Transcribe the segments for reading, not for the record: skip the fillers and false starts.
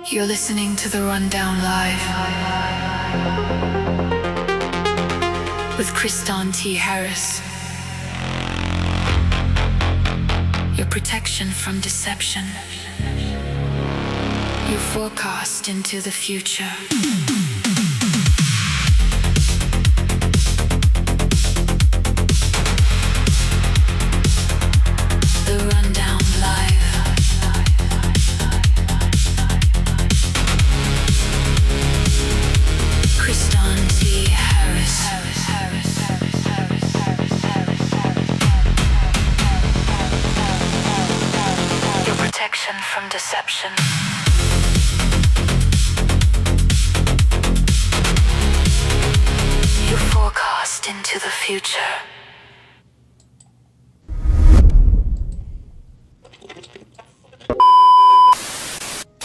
You're listening to The Rundown Live with Kriston T. Harris. Your protection from deception. Your forecast into the future. The Rundown Live. Kriston T. Harris. Your protection from deception. Your forecast into the future.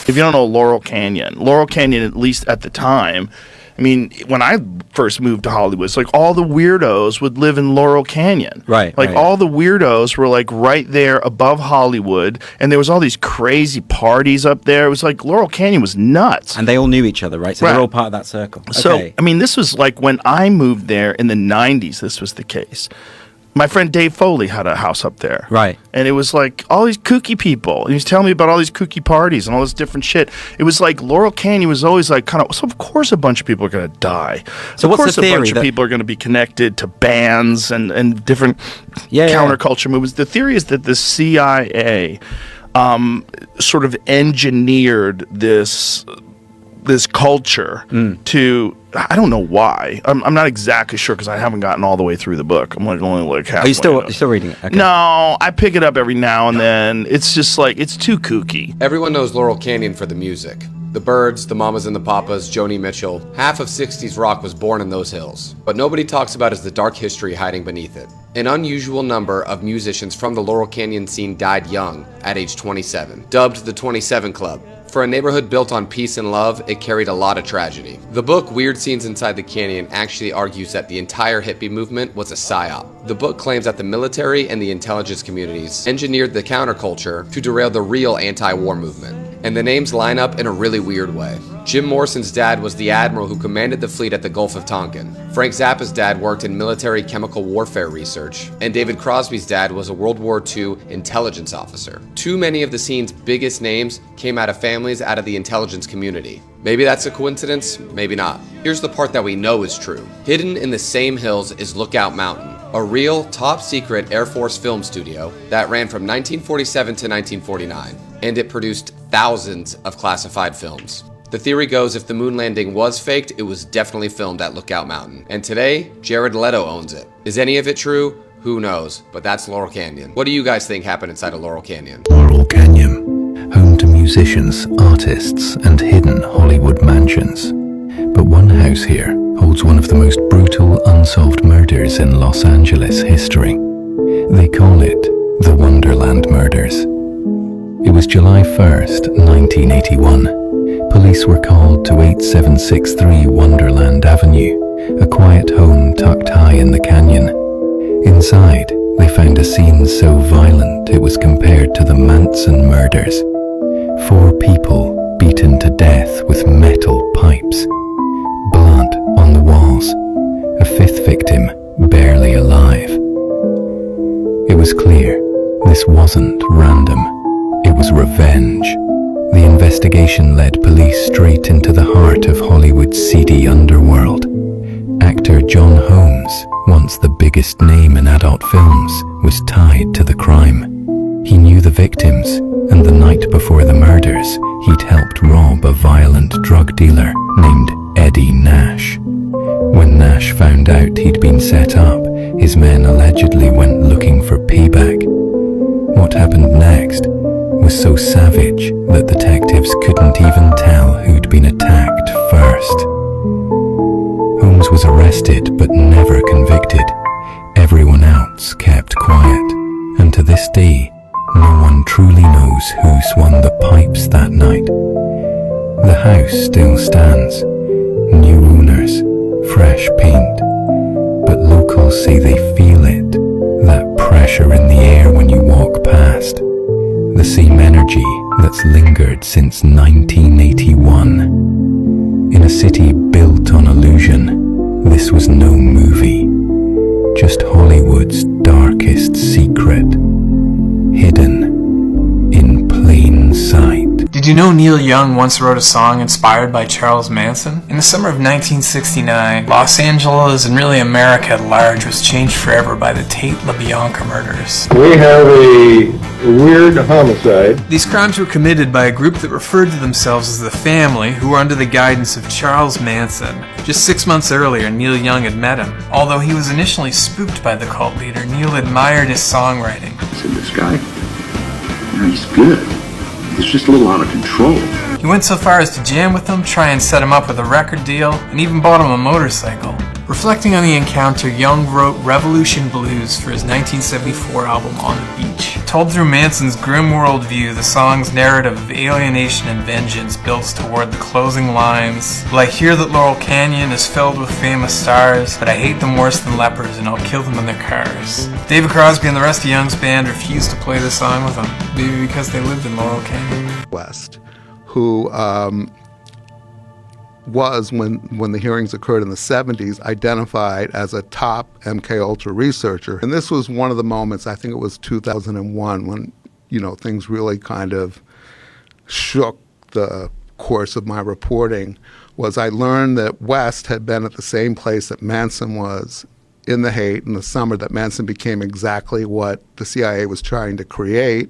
If you don't know Laurel Canyon, at least at the time, I mean, when I first moved to Hollywood, it's like all the weirdos would live in Laurel Canyon. Right. Like all the weirdos were like right there above Hollywood, and there was all these crazy parties up there. It was like Laurel Canyon was nuts. And they all knew each other, right? So Right. they're all part of that circle. So, Okay. I mean, this was like when I moved there in the 90s, this was the case. My friend Dave Foley had a house up there. Right. And it was like all these kooky people. And he was telling me about all these kooky parties and all this different shit. It was like Laurel Canyon was always like kind of, so of course a bunch of people are going to die. So of what's course the theory a bunch of that- people are going to be connected to bands and different Yeah. counterculture movements. The theory is that the CIA sort of engineered this culture to, I don't know why. I'm not exactly sure because I haven't gotten all the way through the book. I'm like only like halfway. Are you still, in. you're still reading it? Okay. No, I pick it up every now and then. It's just like, it's too kooky. Everyone knows Laurel Canyon for the music. The Byrds, the Mamas and the Papas, Joni Mitchell. Half of 60s rock was born in those hills. But nobody talks about is the dark history hiding beneath it. An unusual number of musicians from the Laurel Canyon scene died young at age 27, dubbed the 27 Club. For a neighborhood built on peace and love, it carried a lot of tragedy. The book Weird Scenes Inside the Canyon actually argues that the entire hippie movement was a psyop. The book claims that the military and the intelligence communities engineered the counterculture to derail the real anti-war movement. And the names line up in a really weird way. Jim Morrison's dad was the admiral who commanded the fleet at the Gulf of Tonkin. Frank Zappa's dad worked in military chemical warfare research. And David Crosby's dad was a World War II intelligence officer. Too many of the scene's biggest names came out of families out of the intelligence community. Maybe that's a coincidence, maybe not. Here's the part that we know is true. Hidden in the same hills is Lookout Mountain, a real top-secret Air Force film studio that ran from 1947 to 1949, and it produced thousands of classified films. The theory goes if the moon landing was faked, it was definitely filmed at Lookout Mountain. And today, Jared Leto owns it. Is any of it true? Who knows? But that's Laurel Canyon. What do you guys think happened inside of Laurel Canyon? Laurel Canyon, home to musicians, artists, and hidden Hollywood mansions. But one house here holds one of the most brutal unsolved murders in Los Angeles history. They call it the Wonderland Murders. It was July 1st, 1981. Police were called to 8763 Wonderland Avenue, a quiet home tucked high in the canyon. Inside, they found a scene so violent it was compared to the Manson murders. 4 people beaten to death with metal pipes. Blood on the walls. A 5th victim barely alive. It was clear this wasn't random. It was revenge. The investigation led police straight into the heart of Hollywood's seedy underworld. Actor John Holmes, once the biggest name in adult films, was tied to the crime. He knew the victims, and the night before the murders, he'd helped rob a violent drug dealer named Eddie Nash. When Nash found out he'd been set up, his men allegedly went looking for payback. What happened next was so savage that detectives couldn't even tell who'd been attacked first. Holmes was arrested but never convicted. Everyone else kept quiet, and to this day, no one truly knows who swung the pipes that night. The house still stands. New owners, fresh paint, but locals say they feel it, that pressure in the air when you walk past. The same energy that's lingered since 1981. In a city built on illusion, this was no movie, just Hollywood's darkest secret, hidden in plain sight. Did you know Neil Young once wrote a song inspired by Charles Manson? In the summer of 1969, Los Angeles and really America at large was changed forever by the Tate LaBianca murders. We have a weird homicide. These crimes were committed by a group that referred to themselves as the Family, who were under the guidance of Charles Manson. Just 6 months earlier, Neil Young had met him. Although he was initially spooked by the cult leader, Neil admired his songwriting. I said, this guy, he's good. He's just a little out of control. He went so far as to jam with him, try and set him up with a record deal, and even bought him a motorcycle. Reflecting on the encounter, Young wrote Revolution Blues for his 1974 album On the Beach. Told through Manson's grim worldview, the song's narrative of alienation and vengeance builds toward the closing lines. Well, I hear that Laurel Canyon is filled with famous stars, but I hate them worse than lepers and I'll kill them in their cars. David Crosby and the rest of Young's band refused to play the song with him, maybe because they lived in Laurel Canyon. West, who was, when the hearings occurred in the 70s, identified as a top MKUltra researcher. And this was one of the moments, I think it was 2001, when, things really kind of shook the course of my reporting, was I learned that West had been at the same place that Manson was in the Haight in the summer that Manson became exactly what the CIA was trying to create.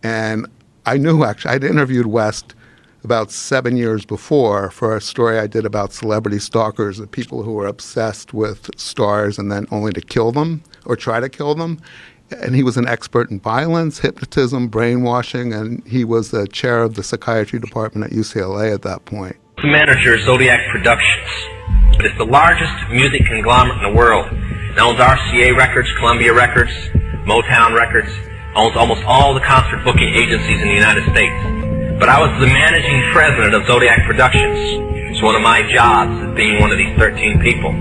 And I knew, actually, I'd interviewed West about 7 years before for a story I did about celebrity stalkers, the people who were obsessed with stars and then only to kill them or try to kill them. And he was an expert in violence, hypnotism, brainwashing, and he was the chair of the psychiatry department at UCLA at that point. The manager of Zodiac Productions. It's the largest music conglomerate in the world. It owns RCA Records, Columbia Records, Motown Records, owns almost all the concert booking agencies in the United States. But I was the managing president of Zodiac Productions. It's one of my jobs, being one of these 13 people.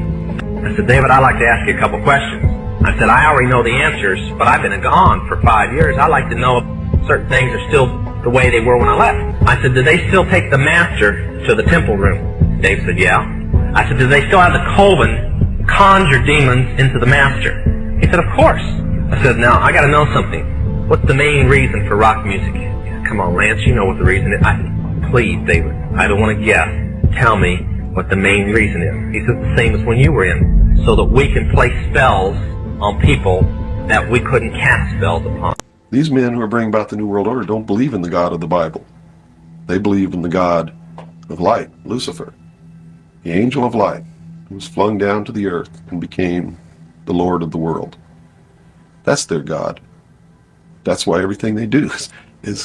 I said, David, I'd like to ask you a couple questions. I said, I already know the answers, but I've been gone for 5 years. I'd like to know if certain things are still the way they were when I left. I said, do they still take the master to the temple room? Dave said, yeah. I said, do they still have the coven conjure demons into the master? He said, of course. I said, now, I got to know something. What's the main reason for rock music? He said, come on, Lance, you know what the reason is. I said, please, David, I don't want to guess. Tell me what the main reason is. He said, the same as when you were in, so that we can play spells on people that we couldn't cast spells upon. These men who are bringing about the New World Order don't believe in the God of the Bible. They believe in the God of light, Lucifer, the angel of light, who was flung down to the earth and became the Lord of the world. That's their God. That's why everything they do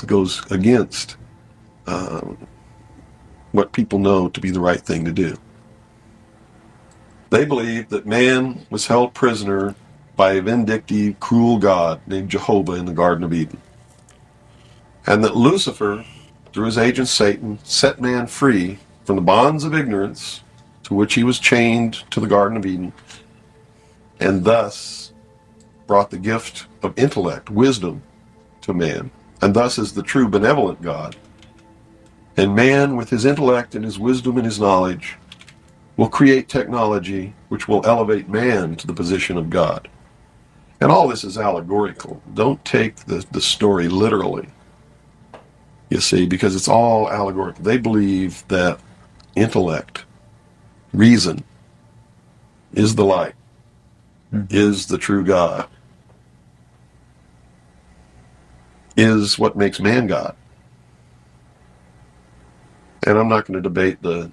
goes against what people know to be the right thing to do. They believe that man was held prisoner by a vindictive, cruel God named Jehovah in the Garden of Eden. And that Lucifer, through his agent Satan, set man free from the bonds of ignorance to which he was chained to the Garden of Eden, and thus brought the gift of intellect, wisdom, to man, and thus is the true benevolent God. And man, with his intellect and his wisdom and his knowledge, will create technology which will elevate man to the position of God. And all this is allegorical. Don't take the story literally, you see, because it's all allegorical. They believe that intellect, reason, is the light, is the true God, is what makes man God. And I'm not going to debate the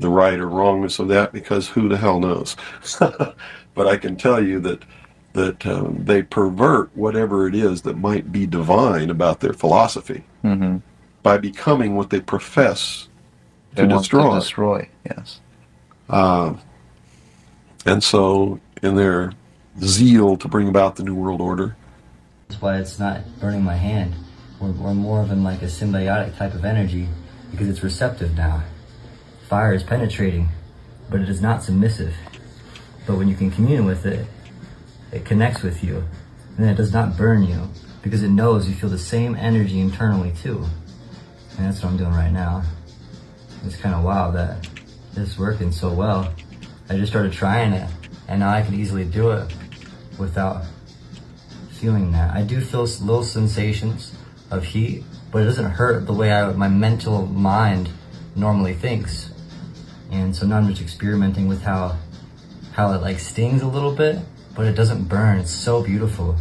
right or wrongness of that, because who the hell knows? But I can tell you that they pervert whatever it is that might be divine about their philosophy by becoming what they profess to destroy. Yes. And so, in their zeal to bring about the New World Order, that's why it's not burning my hand. We're more of in like a symbiotic type of energy, because it's receptive now. Fire is penetrating, but it is not submissive. But when you can commune with it, it connects with you, and it does not burn you. because it knows you feel the same energy internally too. And that's what I'm doing right now. It's kind of wild that it's working so well. I just started trying it, and now I can easily do it without feeling that. I do feel little sensations of heat, but it doesn't hurt the way my mental mind normally thinks. And so now I'm just experimenting with how it like stings a little bit, but it doesn't burn. It's so beautiful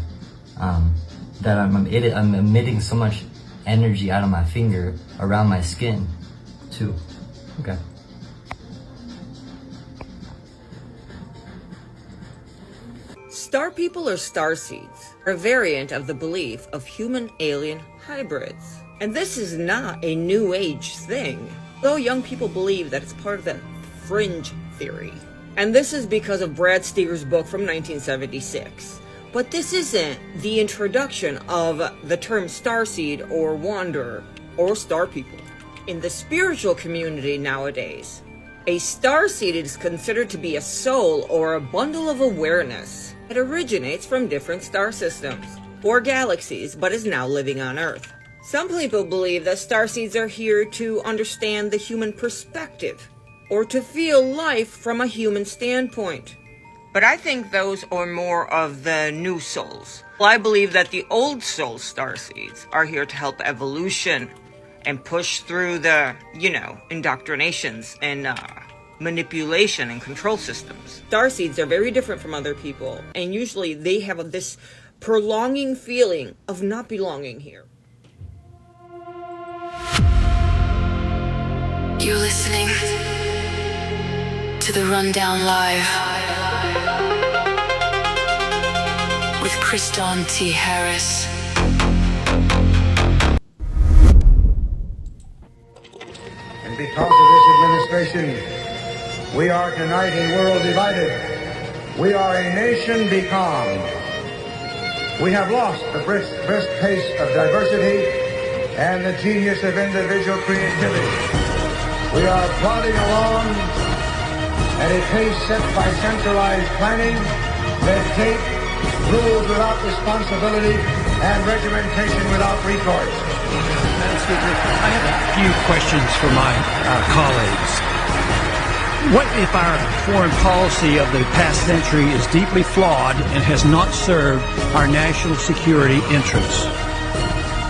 that I'm emitting so much energy out of my finger around my skin too. Okay. Star people or starseeds are a variant of the belief of human-alien hybrids. And this is not a new age thing, though young people believe that it's part of the fringe theory. And this is because of Brad Steger's book from 1976. But this isn't the introduction of the term starseed or wanderer or star people. In the spiritual community nowadays, a starseed is considered to be a soul or a bundle of awareness. It originates from different star systems or galaxies, but is now living on Earth. Some people believe that starseeds are here to understand the human perspective or to feel life from a human standpoint. But I think those are more of the new souls. Well, I believe that the old soul starseeds are here to help evolution and push through the, indoctrinations and manipulation and control systems. Starseeds are very different from other people, and usually they have this prolonging feeling of not belonging here. You're listening to the Rundown Live with Kriston T. Harris. And because of this administration, we are tonight a world divided. We are a nation becalmed. We have lost the brisk pace of diversity and the genius of individual creativity. We are plodding along at a pace set by centralized planning, red tape, rules without responsibility, and regimentation without recourse. Madam Speaker, I have a few questions for my colleagues. What if our foreign policy of the past century is deeply flawed and has not served our national security interests?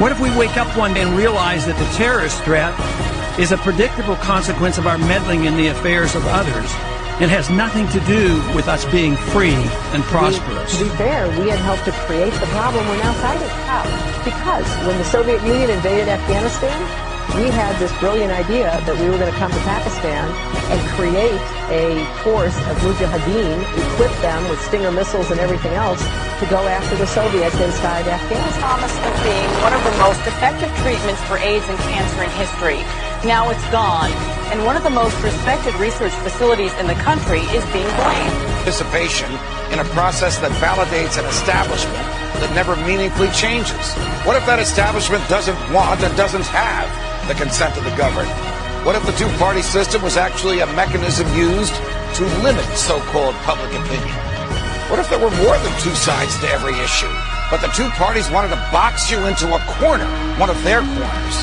What if we wake up one day and realize that the terrorist threat is a predictable consequence of our meddling in the affairs of others and has nothing to do with us being free and prosperous? To be fair, we had helped to create the problem we're now fighting. How? Because when the Soviet Union invaded Afghanistan, we had this brilliant idea that we were going to come to Pakistan and create a force of mujahideen, equip them with Stinger missiles and everything else to go after the Soviets inside Afghanistan. Promise of being one of the most effective treatments for AIDS and cancer in history. Now it's gone, and one of the most respected research facilities in the country is being blamed. Participation in a process that validates an establishment that never meaningfully changes. What if that establishment doesn't want and doesn't have the consent of the governed? What if the two-party system was actually a mechanism used to limit so-called public opinion? What if there were more than two sides to every issue, but the two parties wanted to box you into a corner, one of their corners?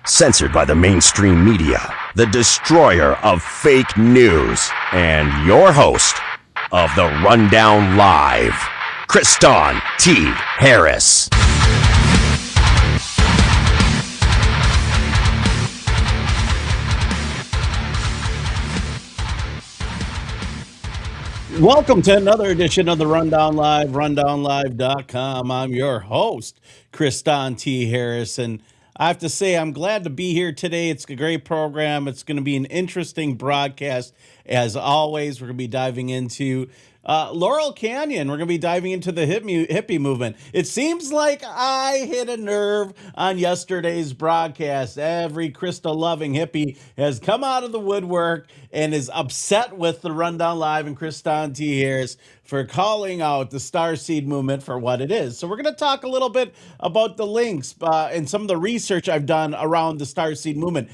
Censored by the mainstream media, the destroyer of fake news, and your host of the Rundown Live, Kriston T. Harris. Welcome to another edition of the Rundown Live, rundownlive.com. I'm your host, Kriston T. Harris, and I have to say I'm glad to be here today. It's a great program. It's going to be an interesting broadcast. As always, we're going to be diving into Laurel Canyon. We're going to be diving into the hippie movement. It seems like I hit a nerve on yesterday's broadcast. Every crystal-loving hippie has come out of the woodwork and is upset with the Rundown Live and Kriston T. Harris for calling out the Starseed movement for what it is. So we're going to talk a little bit about the links and some of the research I've done around the Starseed movement.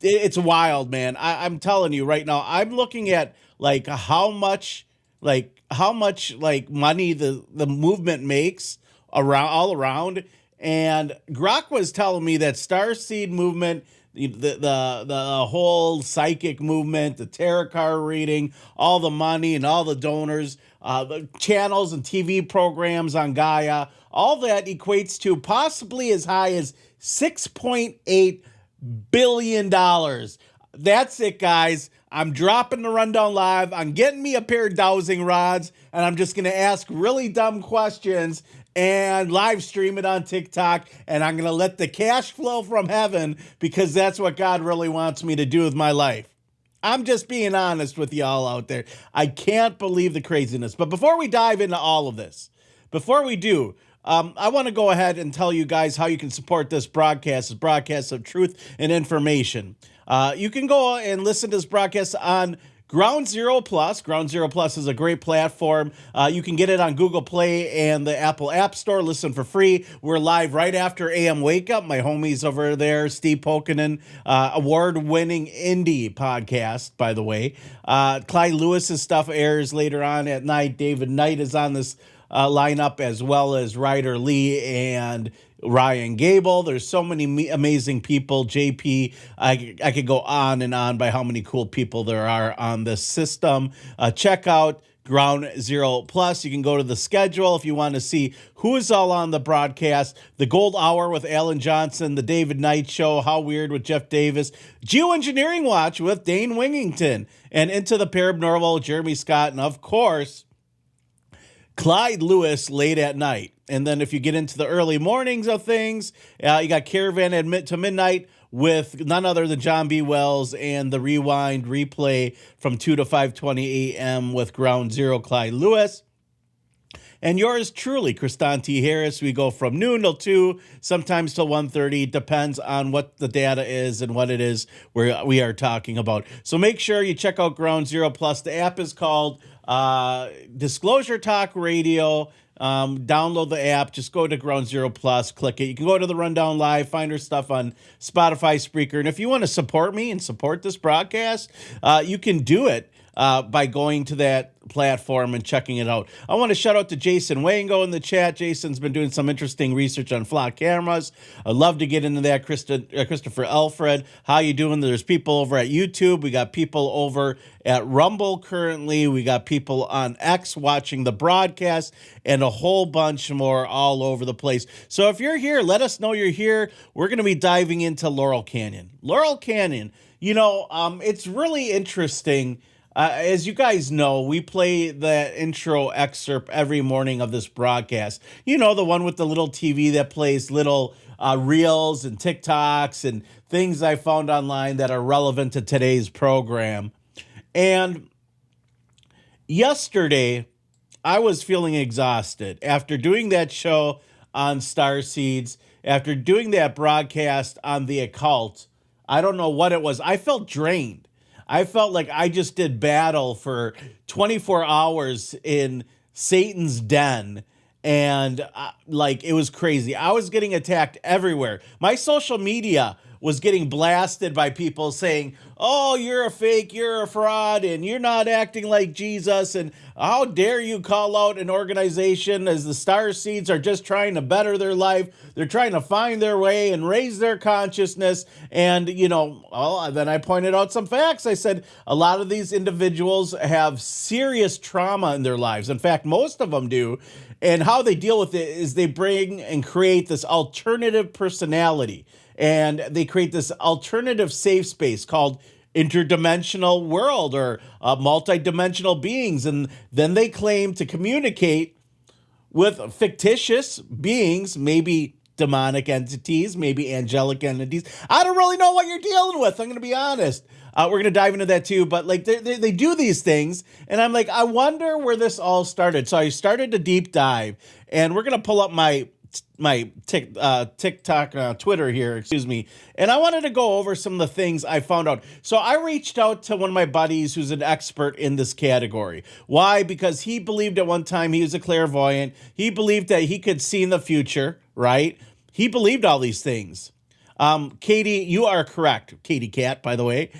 It's wild, man. I'm telling you right now, I'm looking at like how much like how much like money the movement makes all around. And Grok was telling me that Starseed movement, the whole psychic movement, the tarot card reading, all the money and all the donors, the channels and TV programs on Gaia, all that equates to possibly as high as $6.8 billion. That's it, guys. I'm dropping the rundown live. I'm getting me a pair of dowsing rods, and I'm just going to ask really dumb questions and live stream it on TikTok, and I'm going to let the cash flow from heaven because that's what God really wants me to do with my life. I'm just being honest with y'all out there. I can't believe the craziness. But before we dive into all of this, before we do, I want to go ahead and tell you guys how you can support this broadcast of truth and information. You can go and listen to this broadcast on Ground Zero Plus. Ground Zero Plus is a great platform. You can get it on Google Play and the Apple App Store. Listen for free. We're live right after AM Wake Up. My homies over there, Steve Pokanen, award-winning indie podcast, by the way. Clyde Lewis's stuff airs later on at night. David Knight is on this lineup, as well as Ryder Lee and Ryan Gable. There's so many amazing people. JP, I could go on and on by how many cool people there are on this system. Check out Ground Zero Plus. You can go to the schedule if you want to see who is all on the broadcast. The Gold Hour with Alan Johnson, the David Knight Show, How Weird with Jeff Davis, Geoengineering Watch with Dane Wingington, and Into the Paranormal, Jeremy Scott, and of course, Clyde Lewis late at night. And then if you get into the early mornings of things, you got Caravan at to Midnight with none other than John B. Wells, and the Rewind replay from 2 to 5:20 a.m. with Ground Zero, Clyde Lewis. And yours truly, Kristan T. Harris. We go from noon till 2, sometimes till 1:30. Depends on what the data is and what it is we are talking about. So make sure you check out Ground Zero Plus. The app is called Disclosure Talk Radio. Download the app. Just go to Ground Zero Plus, click it. You can go to the Rundown Live, find our stuff on Spotify, Spreaker. And if you want to support me and support this broadcast, you can do it by going to that platform and checking it out. I want to shout out to Jason Wango in the chat. Jason's been doing some interesting research on flock cameras. I'd love to get into that. Christopher Alfred, how you doing? There's people over at YouTube. We got people over at Rumble currently. We got people on X watching the broadcast, and a whole bunch more all over the place. So if you're here, let us know you're here. We're going to be diving into Laurel Canyon. Laurel Canyon, you know, it's really interesting. As you guys know, we play the intro excerpt every morning of this broadcast. You know, the one with the little TV that plays little reels and TikToks and things I found online that are relevant to today's program. And yesterday, I was feeling exhausted after doing that show on Starseeds, after doing that broadcast on the occult. I don't know what it was. I felt drained. I felt like I just did battle for 24 hours in Satan's den, and like it was crazy. I was getting attacked everywhere. My social media was getting blasted by people saying, oh, you're a fake, you're a fraud, and you're not acting like Jesus, and how dare you call out an organization as the Starseeds are just trying to better their life. They're trying to find their way and raise their consciousness. And, you know, well, then I pointed out some facts. I said a lot of these individuals have serious trauma in their lives. In fact, most of them do. And how they deal with it is they bring and create this alternative personality. And they create this alternative safe space called interdimensional world or multidimensional beings. And then they claim to communicate with fictitious beings, maybe demonic entities, maybe angelic entities. I don't really know what you're dealing with. I'm going to be honest. We're going to dive into that too. But like they do these things. And I'm like, I wonder where this all started. So I started to deep dive. And we're going to pull up my TikTok, Twitter here, excuse me. And I wanted to go over some of the things I found out. So I reached out to one of my buddies who's an expert in this category. Why? Because he believed at one time he was a clairvoyant. He believed that he could see in the future, right? He believed all these things. Katie, you are correct. Katie Cat, by the way.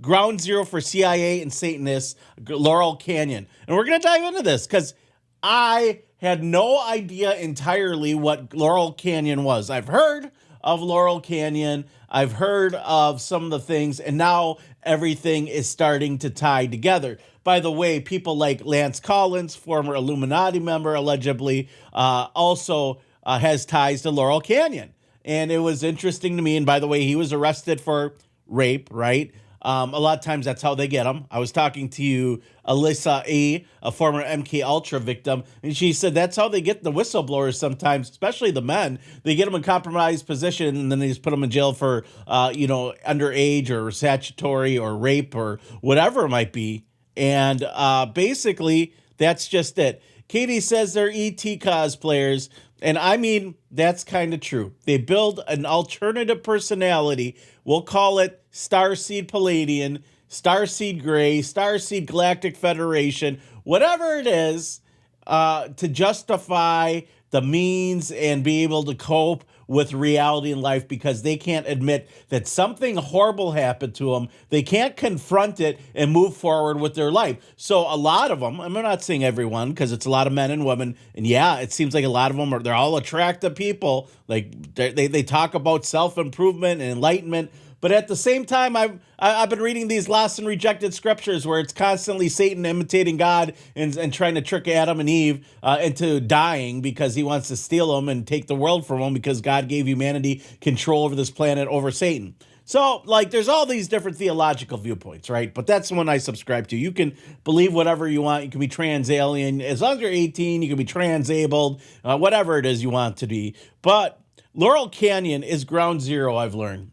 Ground zero for CIA and Satanists, Laurel Canyon. And we're going to dive into this because I had no idea entirely what Laurel Canyon was. I've heard of Laurel Canyon. I've heard of some of the things, and now everything is starting to tie together. By the way, people like Lance Collins, former Illuminati member, allegedly, also has ties to Laurel Canyon. And it was interesting to me. And by the way, he was arrested for rape, right? A lot of times that's how they get them. I was talking to Alyssa A., a former MK Ultra victim, and she said that's how they get the whistleblowers sometimes, especially the men. They get them in compromised position, and then they just put them in jail for, underage or statutory or rape or whatever it might be. And basically, that's just it. Katie says they're ET cosplayers. And I mean, that's kind of true. They build an alternative personality. We'll call it Starseed Palladian, Starseed Gray, Starseed Galactic Federation, whatever it is, to justify the means and be able to cope with reality in life because they can't admit that something horrible happened to them. They can't confront it and move forward with their life. So a lot of them, I'm not saying everyone because it's a lot of men and women, and yeah, it seems like a lot of them they're all attractive people. Like they talk about self-improvement and enlightenment. But at the same time, I've been reading these lost and rejected scriptures where it's constantly Satan imitating God and trying to trick Adam and Eve into dying because he wants to steal them and take the world from them because God gave humanity control over this planet over Satan. So, there's all these different theological viewpoints, right? But that's the one I subscribe to. You can believe whatever you want. You can be trans-alien. As long as you're 18, you can be trans-abled, whatever it is you want to be. But Laurel Canyon is ground zero, I've learned.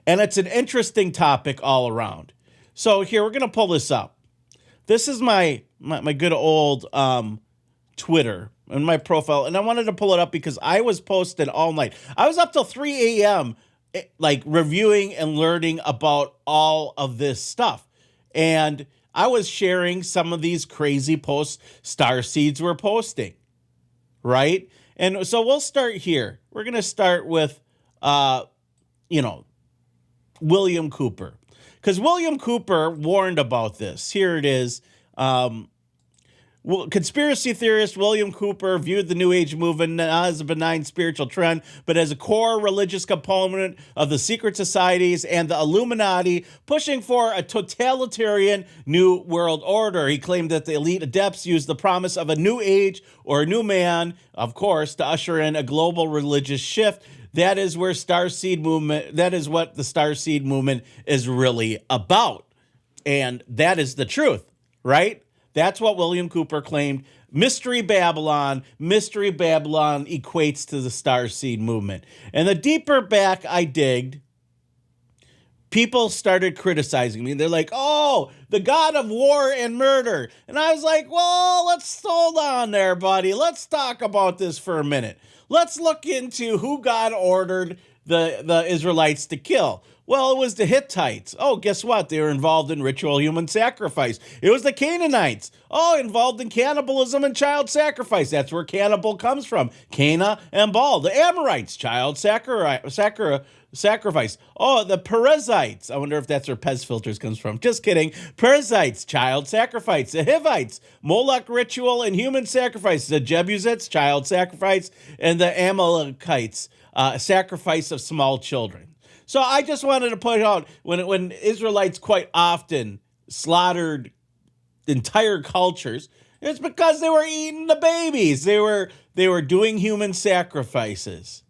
And it's an interesting topic all around. So here, we're going to pull this up. This is my good old Twitter and my profile. And I wanted to pull it up because I was posting all night. I was up till 3 a.m. Reviewing and learning about all of this stuff. And I was sharing some of these crazy posts Starseeds were posting. Right? And so we'll start here. We're going to start with, William Cooper. Because William Cooper warned about this. Here it is. Conspiracy theorist William Cooper viewed the New Age movement not as a benign spiritual trend, but as a core religious component of the secret societies and the Illuminati pushing for a totalitarian new world order. He claimed that the elite adepts used the promise of a new age or a new man, of course, to usher in a global religious shift. That is where Starseed movement, that is what the Starseed movement is really about. And that is the truth, right? That's what William Cooper claimed. Mystery Babylon equates to the Starseed movement. And the deeper back I digged, people started criticizing me. They're like, oh, the god of war and murder. And I was like, well, let's hold on there, buddy. Let's talk about this for a minute. Let's look into who God ordered the Israelites to kill. Well, it was the Hittites. Oh, guess what? They were involved in ritual human sacrifice. It was the Canaanites. Oh, involved in cannibalism and child sacrifice. That's where cannibal comes from. Cana and Baal. The Amorites, child sacrifice. Oh, the Perizzites. I wonder if that's where Pez filters comes from. Just kidding. Perizzites, child sacrifice. The Hivites, Moloch ritual and human sacrifice. The Jebusites, child sacrifice. And the Amalekites, sacrifice of small children. So I just wanted to point out when Israelites quite often slaughtered entire cultures, it's because they were eating the babies. They were doing human sacrifices.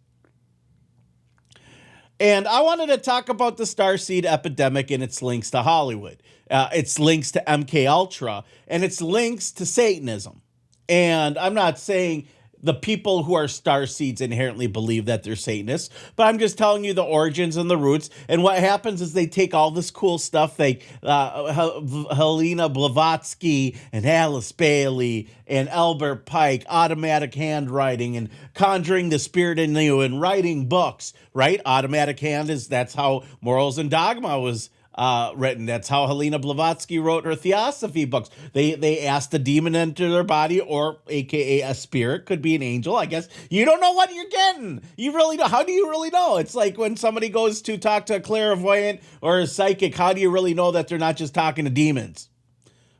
And I wanted to talk about the Starseed epidemic and its links to Hollywood, its links to MK Ultra, and its links to Satanism. And I'm not saying the people who are Starseeds inherently believe that they're Satanists, but I'm just telling you the origins and the roots. And what happens is they take all this cool stuff, like Helena Blavatsky and Alice Bailey and Albert Pike, automatic handwriting and conjuring the spirit in you and writing books, right? Automatic hand that's how Morals and Dogma was written. That's how Helena Blavatsky wrote her theosophy books. They asked a demon into their body, or AKA a spirit, could be an angel, I guess. You don't know what you're getting. You really don't. How do you really know? It's like when somebody goes to talk to a clairvoyant or a psychic, how do you really know that they're not just talking to demons?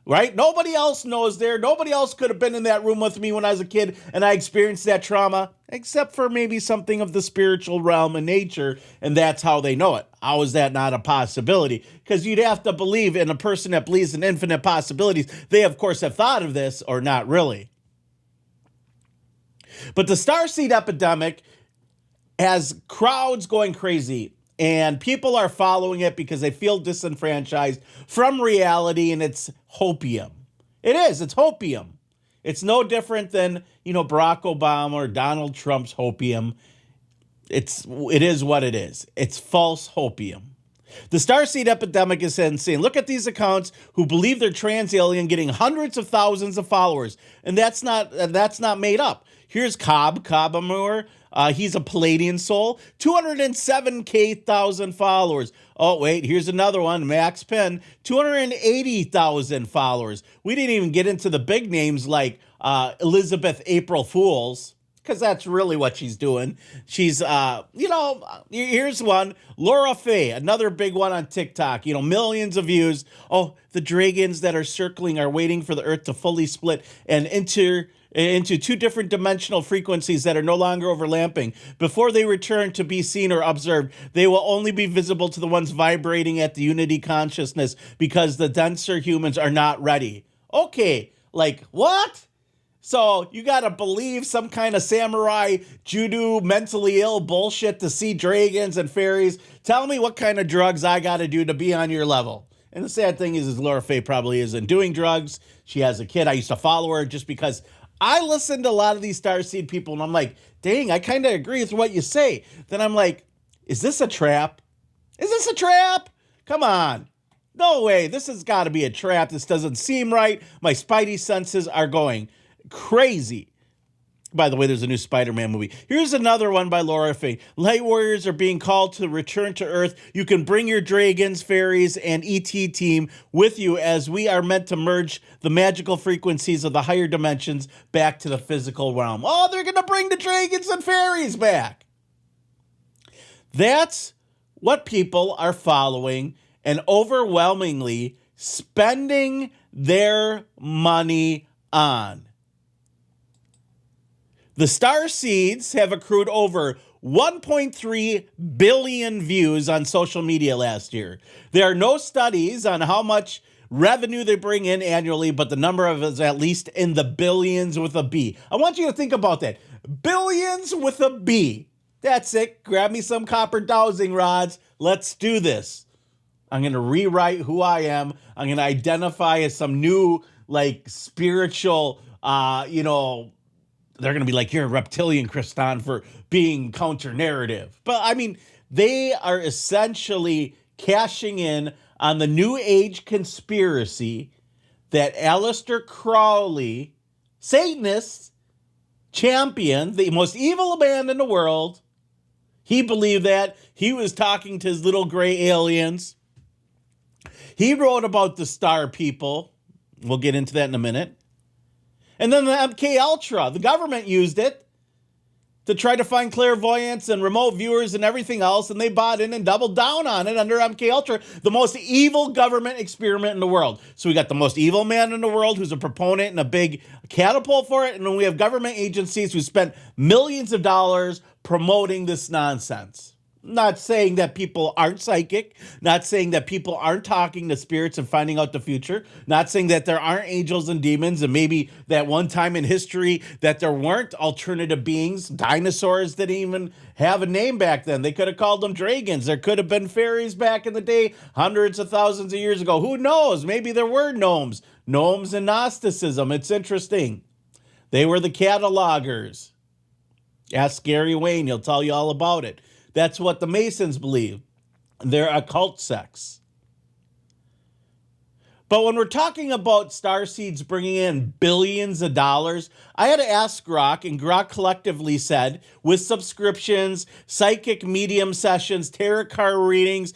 Right? Nobody else knows there. Nobody else could have been in that room with me when I was a kid and I experienced that trauma, except for maybe something of the spiritual realm and nature, and that's how they know it. How is that not a possibility? Because you'd have to believe in a person that believes in infinite possibilities. They, of course, have thought of this, or not really. But the starseed epidemic has crowds going crazy. And people are following it because they feel disenfranchised from reality, and it's hopium. It is. It's hopium. It's no different than, Barack Obama or Donald Trump's hopium. It is what it is. It's false hopium. The starseed epidemic is insane. Look at these accounts who believe they're trans alien getting hundreds of thousands of followers. And that's not made up. Here's Cobb Amur. He's a Palladian soul, 207,000 followers. Oh, wait, here's another one, Max Penn, 280,000 followers. We didn't even get into the big names like Elizabeth April Fools, because that's really what she's doing. She's, here's one, Laura Faye, another big one on TikTok, millions of views. Oh, the dragons that are circling are waiting for the Earth to fully split and into two different dimensional frequencies that are no longer overlapping. Before they return to be seen or observed, they will only be visible to the ones vibrating at the unity consciousness, because the denser humans are not ready. Okay, like what? So you got to believe some kind of samurai judo mentally ill bullshit to see dragons and fairies. Tell me what kind of drugs I got to do to be on your level. And the sad thing is Laura Faye probably isn't doing drugs. She has a kid. I used to follow her just because I listen to a lot of these starseed people, and I'm like, dang, I kind of agree with what you say. Then I'm like, is this a trap? Is this a trap? Come on. No way. This has got to be a trap. This doesn't seem right. My spidey senses are going crazy. By the way, there's a new Spider-Man movie. Here's another one by Laura Faye. Light warriors are being called to return to Earth. You can bring your dragons, fairies, and ET team with you, as we are meant to merge the magical frequencies of the higher dimensions back to the physical realm. Oh, they're going to bring the dragons and fairies back. That's what people are following and overwhelmingly spending their money on. The Starseeds have accrued over 1.3 billion views on social media last year. There are no studies on how much revenue they bring in annually, but the number of is at least in the billions with a B. I want you to think about that. Billions with a B. That's it. Grab me some copper dowsing rods. Let's do this. I'm going to rewrite who I am. I'm going to identify as some new, spiritual, they're going to be like, you're a reptilian, Kristan, for being counter-narrative. But, they are essentially cashing in on the New Age conspiracy that Aleister Crowley, Satanist, championed, the most evil man in the world. He believed that. He was talking to his little gray aliens. He wrote about the star people. We'll get into that in a minute. And then the MK Ultra, the government used it to try to find clairvoyants and remote viewers and everything else, and they bought in and doubled down on it under MK Ultra, the most evil government experiment in the world. So we got the most evil man in the world who's a proponent and a big catapult for it, and then we have government agencies who spent millions of dollars promoting this nonsense. Not saying that people aren't psychic, not saying that people aren't talking to spirits and finding out the future, not saying that there aren't angels and demons, and maybe that one time in history that there weren't alternative beings. Dinosaurs didn't even have a name back then. They could have called them dragons. There could have been fairies back in the day, hundreds of thousands of years ago. Who knows? Maybe there were gnomes. Gnomes and Gnosticism. It's interesting. They were the catalogers. Ask Gary Wayne. He'll tell you all about it. That's what the Masons believe. They're occult sects. But when we're talking about Starseeds bringing in billions of dollars, I had to ask Grok, and Grok collectively said, with subscriptions, psychic medium sessions, tarot card readings,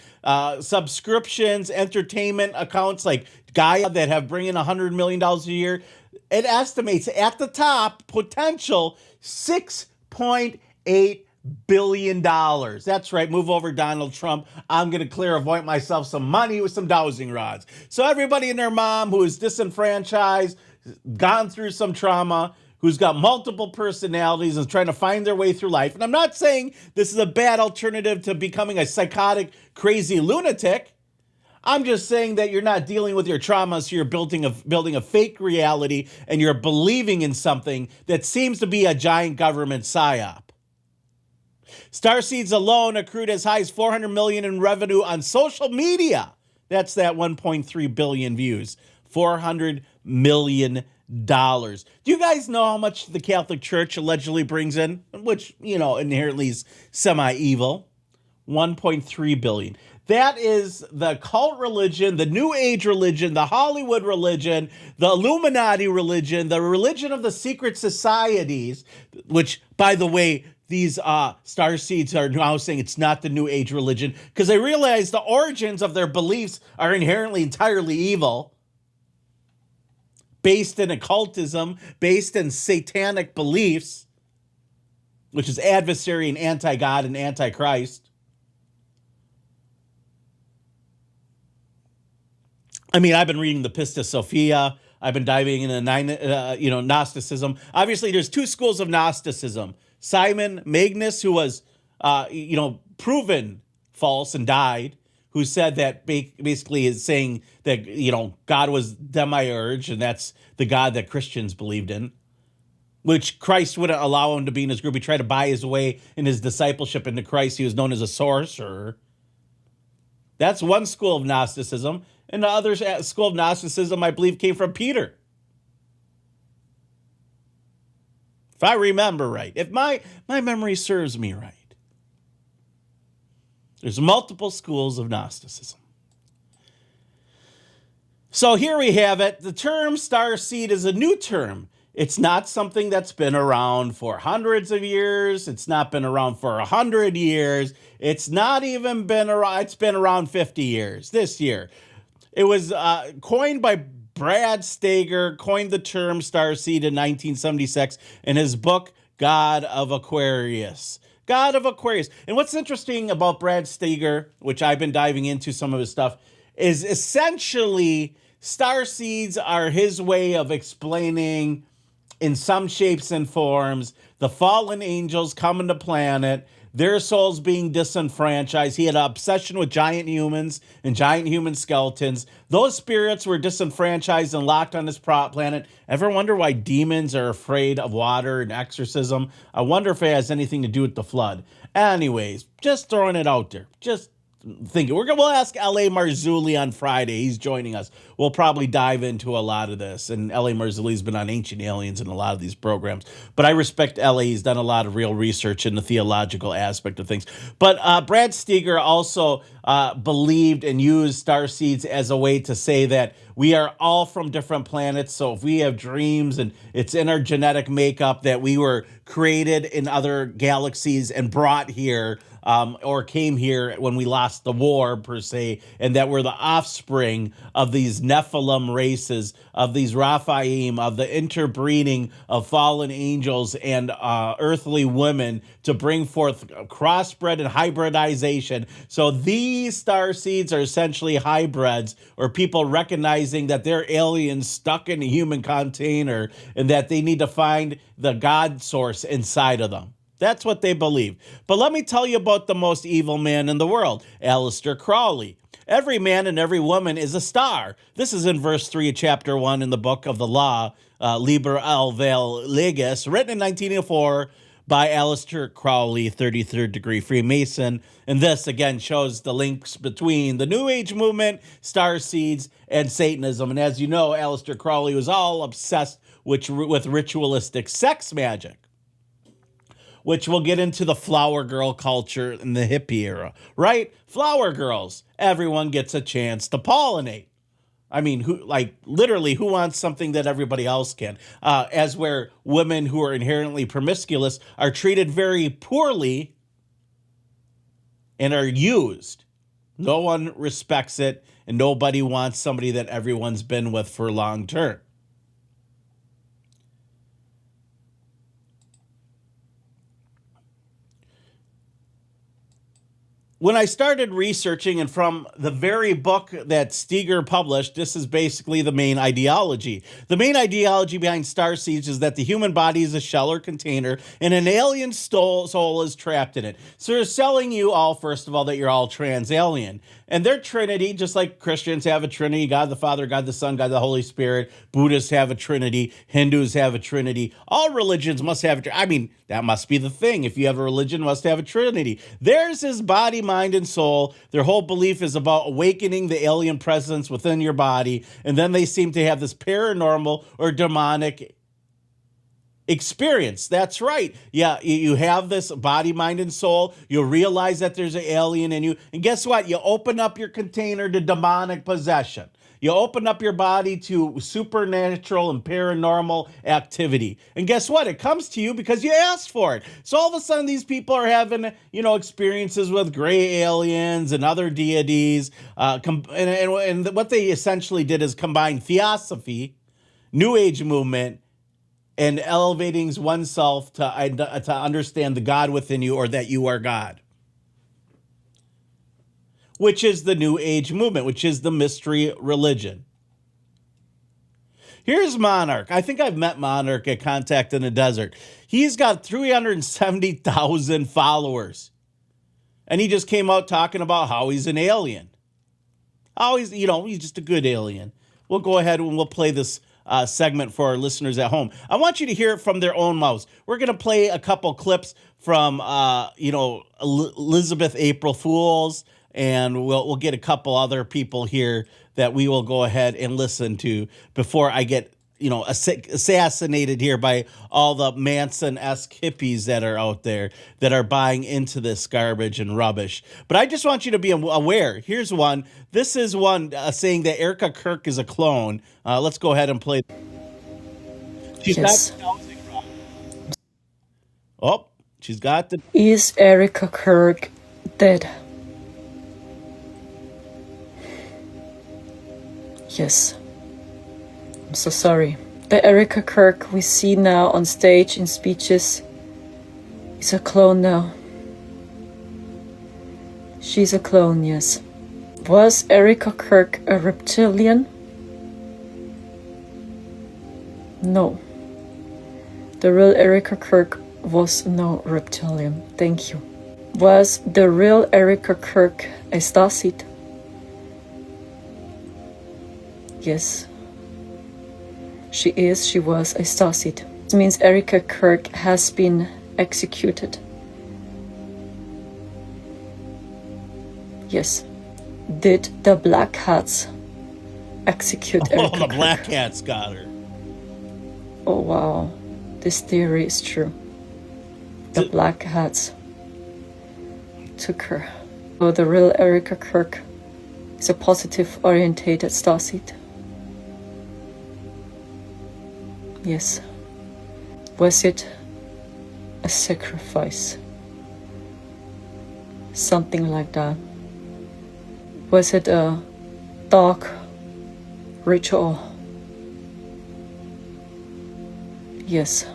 subscriptions, entertainment accounts like Gaia that have bring in $100 million a year, it estimates at the top potential $6.8 billion. That's right. Move over, Donald Trump. I'm going to clairvoyant myself some money with some dowsing rods. So everybody and their mom who is disenfranchised, gone through some trauma, who's got multiple personalities and is trying to find their way through life. And I'm not saying this is a bad alternative to becoming a psychotic, crazy lunatic. I'm just saying that you're not dealing with your traumas, so you're building a fake reality, and you're believing in something that seems to be a giant government psyop. Starseeds alone accrued as high as $400 million in revenue on social media. That's that 1.3 billion views. $400 million. Do you guys know how much the Catholic Church allegedly brings in? Which, inherently is semi-evil. 1.3 billion. That is the cult religion, the New Age religion, the Hollywood religion, the Illuminati religion, the religion of the secret societies, which, by the way, these Starseeds are now saying it's not the New Age religion because they realize the origins of their beliefs are inherently entirely evil, based in occultism, based in satanic beliefs, which is adversary and anti-God and anti-Christ. I mean, I've been reading the Pistis Sophia. I've been diving into Gnosticism. Obviously, there's two schools of Gnosticism. Simon Magnus, who was, proven false and died, who said that basically is saying that, God was demiurge, and that's the God that Christians believed in, which Christ wouldn't allow him to be in his group. He tried to buy his way in his discipleship into Christ. He was known as a sorcerer. That's one school of Gnosticism. And the other school of Gnosticism, I believe, came from Peter. If I remember right, if my memory serves me right, there's multiple schools of Gnosticism. So here we have it. The term starseed is a new term. It's not something that's been around for hundreds of years. It's not been around for 100 years. It's not even been around. It's been around 50 years this year. It was coined by Brad Stager, coined the term starseed in 1976 in his book, God of Aquarius. God of Aquarius. And what's interesting about Brad Stager, which I've been diving into some of his stuff, is essentially starseeds are his way of explaining, in some shapes and forms, the fallen angels coming to planet, their souls being disenfranchised. He had an obsession with giant humans and giant human skeletons. Those spirits were disenfranchised and locked on this planet. Ever wonder why demons are afraid of water and exorcism? I wonder if it has anything to do with the flood. Anyways, just throwing it out there. Just thinking. We'll ask L.A. Marzulli on Friday. He's joining us. We'll probably dive into a lot of this. And L.A. Marzulli's been on Ancient Aliens and a lot of these programs. But I respect L.A. He's done a lot of real research in the theological aspect of things. But Brad Steger also believed and used starseeds as a way to say that we are all from different planets. So if we have dreams and it's in our genetic makeup that we were created in other galaxies and brought here, or came here when we lost the war, per se, and that we're the offspring of these Nephilim races, of these Raphaim, of the interbreeding of fallen angels and earthly women to bring forth crossbred and hybridization. So these starseeds are essentially hybrids, or people recognizing that they're aliens stuck in a human container and that they need to find the God source inside of them. That's what they believe. But let me tell you about the most evil man in the world, Aleister Crowley. Every man and every woman is a star. This is in verse 3 of chapter 1 in the book of the law, Liber Alvel Legis, written in 1904 by Aleister Crowley, 33rd degree Freemason. And this, again, shows the links between the New Age movement, starseeds, and Satanism. And as you know, Aleister Crowley was all obsessed with ritualistic sex magic, which we'll get into the flower girl culture in the hippie era, right? Flower girls, everyone gets a chance to pollinate. I mean, who literally who wants something that everybody else can? As where women who are inherently promiscuous are treated very poorly and are used. No one respects it, and nobody wants somebody that everyone's been with for long term. When I started researching, and from the very book that Steger published, this is basically the main ideology. The main ideology behind Starseeds is that the human body is a shell or container, and an alien soul is trapped in it. So they're selling you all, first of all, that you're all trans-alien. And their Trinity, just like Christians have a Trinity, God the Father, God the Son, God the Holy Spirit, Buddhists have a Trinity, Hindus have a Trinity, all religions must have a Trinity. I mean, that must be the thing. If you have a religion, it must have a Trinity. Theirs is body, mind, and soul. Their whole belief is about awakening the alien presence within your body, and then they seem to have this paranormal or demonic experience. That's right. Yeah, you have this body, mind, and soul. You'll realize that there's an alien in you. And guess what? You open up your container to demonic possession. You open up your body to supernatural and paranormal activity. And guess what? It comes to you because you asked for it. So all of a sudden these people are having, experiences with gray aliens and other deities. And what they essentially did is combine theosophy, New Age movement, and elevating oneself to understand the God within you, or that you are God, which is the New Age movement, which is the mystery religion. Here's Monarch. I think I've met Monarch at Contact in the Desert. He's got 370,000 followers. And he just came out talking about how he's an alien. How he's just a good alien. We'll go ahead and we'll play this segment for our listeners at home. I want you to hear it from their own mouths. We're going to play a couple clips from, Elizabeth April Fools, and we'll get a couple other people here that we will go ahead and listen to before I get, assassinated here by all the Manson-esque hippies that are out there that are buying into this garbage and rubbish. But I just want you to be aware. Here's one. This is one saying that Erica Kirk is a clone. Let's go ahead and play. She's Yes. got oh, she's got the... Is Erica Kirk dead? Yes. I'm so sorry. The Erica Kirk we see now on stage in speeches is a clone now. She's a clone, yes. Was Erica Kirk a reptilian? No. The real Erica Kirk was no reptilian. Thank you. Was the real Erica Kirk a Starseed? Yes. She was a Starseed. This means Erica Kirk has been executed. Yes. Did the Black Hats execute Erica Oh, the Black Hats got her. Oh, wow. This theory is true. The Black Hats took her. So the real Erica Kirk is a positive-orientated Starseed. Yes. Was it a sacrifice? Something like that. Was it a dark ritual? Yes.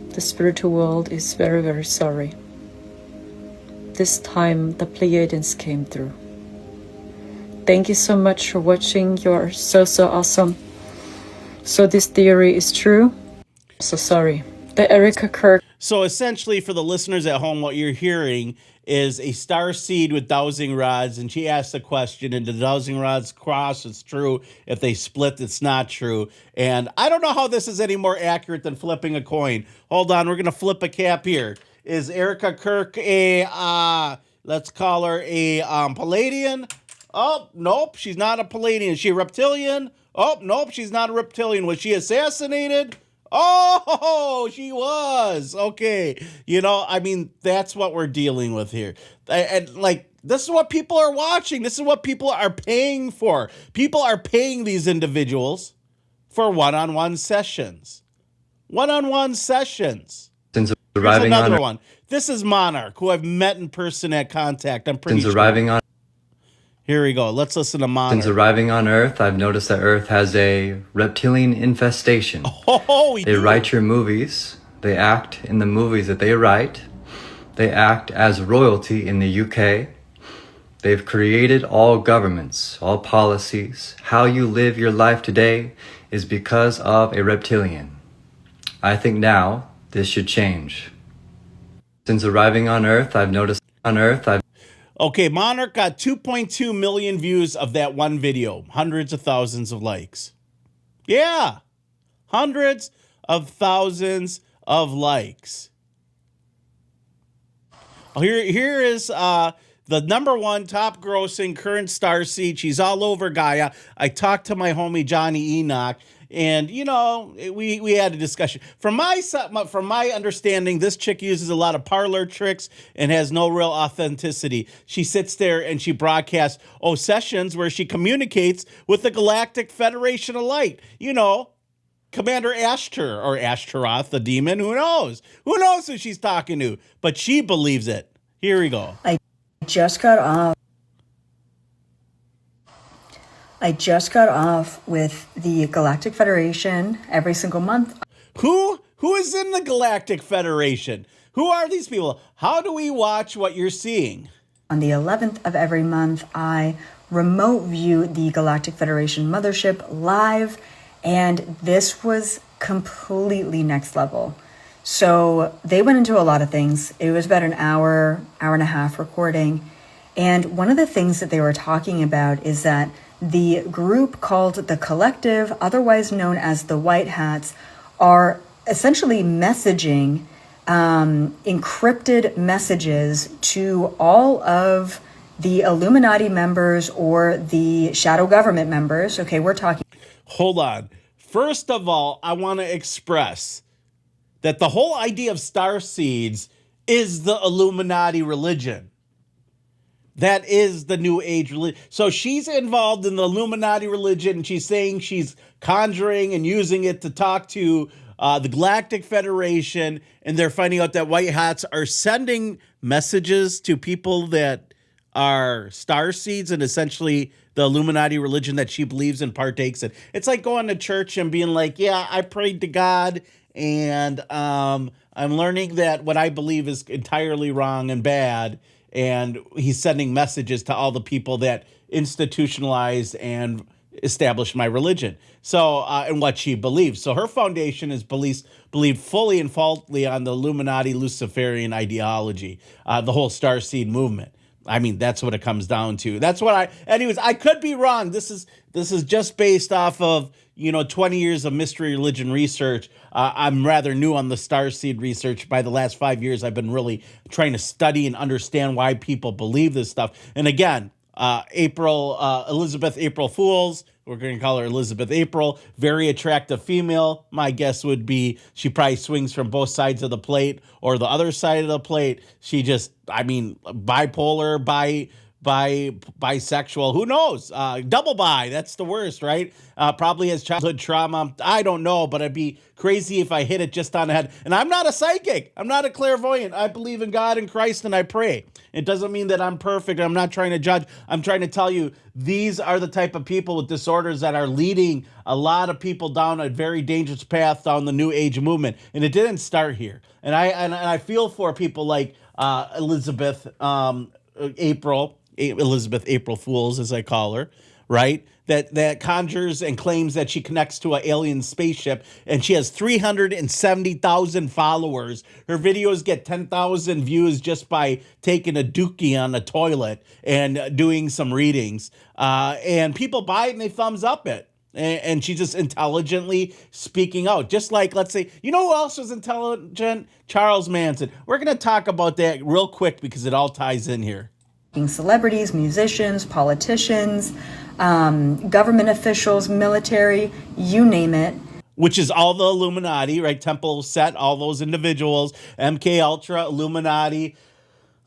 The spiritual world is very, very sorry. This time the Pleiadians came through. Thank you so much for watching. You're so awesome. So this theory is true. So sorry. The Erica Kirk. So essentially, for the listeners at home, what you're hearing is a starseed with dowsing rods, and she asked the question, and the dowsing rods cross, it's true. If they split, it's not true. And I don't know how this is any more accurate than flipping a coin. Hold on, we're going to flip a cap here. Is Erica Kirk a, let's call her a Palladian? Oh, nope, she's not a Palladian. Is she a reptilian? Oh, nope, she's not a reptilian. Was she assassinated? Oh, she was. Okay. I mean, that's what we're dealing with here. And This is what people are watching. This is what people are paying for. People are paying these individuals for one-on-one sessions. One-on-one sessions. Since Here's arriving another on one. This is Monarch, who I've met in person at Contact. I'm pretty since sure. arriving on Here we go. Let's listen to Monarch. Since arriving on Earth, I've noticed that Earth has a reptilian infestation. Oh, they write your movies. They act in the movies that they write. They act as royalty in the UK. They've created all governments, all policies. How you live your life today is because of a reptilian. I think now this should change. Since arriving on Earth, I've noticed Okay, Monarch got 2.2 million views of that one video. Hundreds of thousands of likes. Yeah. Hundreds of thousands of likes. Oh, here is the number one top grossing current Starseed. She's all over Gaia. I talked to my homie Johnny Enoch, and you know, we had a discussion. From my understanding, this chick uses a lot of parlor tricks and has no real authenticity. She sits there and she broadcasts sessions where she communicates with the Galactic Federation of Light. You know, Commander Ashtar or Ashtaroth, the demon. Who knows? Who knows who she's talking to? But she believes it. Here we go. I just got off with the Galactic Federation every single month. Who is in the Galactic Federation? Who are these people? How do we watch what you're seeing? On the 11th of every month, I remote view the Galactic Federation mothership live, and this was completely next level. So they went into a lot of things. It was about an hour and a half recording. And one of the things that they were talking about is that the group called the Collective, otherwise known as the White Hats, are essentially messaging encrypted messages to all of the Illuminati members or the shadow government members. Okay, we're talking. Hold on. First of all, I want to express that the whole idea of Starseeds is the Illuminati religion. That is the New Age religion. So she's involved in the Illuminati religion, and she's saying she's conjuring and using it to talk to the Galactic Federation, and they're finding out that White Hats are sending messages to people that are Starseeds and essentially the Illuminati religion that she believes and partakes in. It's like going to church and being like, yeah, I prayed to God, and I'm learning that what I believe is entirely wrong and bad, and he's sending messages to all the people that institutionalized and established my religion. So, and what she believes. So her foundation is believed fully and fully on the Illuminati Luciferian ideology, the whole Starseed movement. I mean, that's what it comes down to. That's what anyways, I could be wrong. This is just based off of, 20 years of mystery religion research. I'm rather new on the Starseed research. By the last 5 years, I've been really trying to study and understand why people believe this stuff. And again, Elizabeth April Fools, we're going to call her Elizabeth April, very attractive female. My guess would be she probably swings from both sides of the plate or the other side of the plate. She just, bipolar, bisexual, who knows? Double bi, that's the worst, right? Probably has childhood trauma. I don't know, but I'd be crazy if I hit it just on the head. And I'm not a psychic. I'm not a clairvoyant. I believe in God and Christ, and I pray. It doesn't mean that I'm perfect. I'm not trying to judge. I'm trying to tell you, these are the type of people with disorders that are leading a lot of people down a very dangerous path down the New Age movement. And it didn't start here. And I feel for people like Elizabeth April Fools, as I call her, right? That conjures and claims that she connects to an alien spaceship, and she has 370,000 followers. Her videos get 10,000 views just by taking a dookie on a toilet and doing some readings. And people buy it and they thumbs up it. And she's just intelligently speaking out. Just like, let's say, you know who else was intelligent? Charles Manson. We're going to talk about that real quick because it all ties in here. Celebrities, musicians, politicians, government officials, military, you name it. Which is all the Illuminati, right? Temple Set, all those individuals, MK Ultra, Illuminati.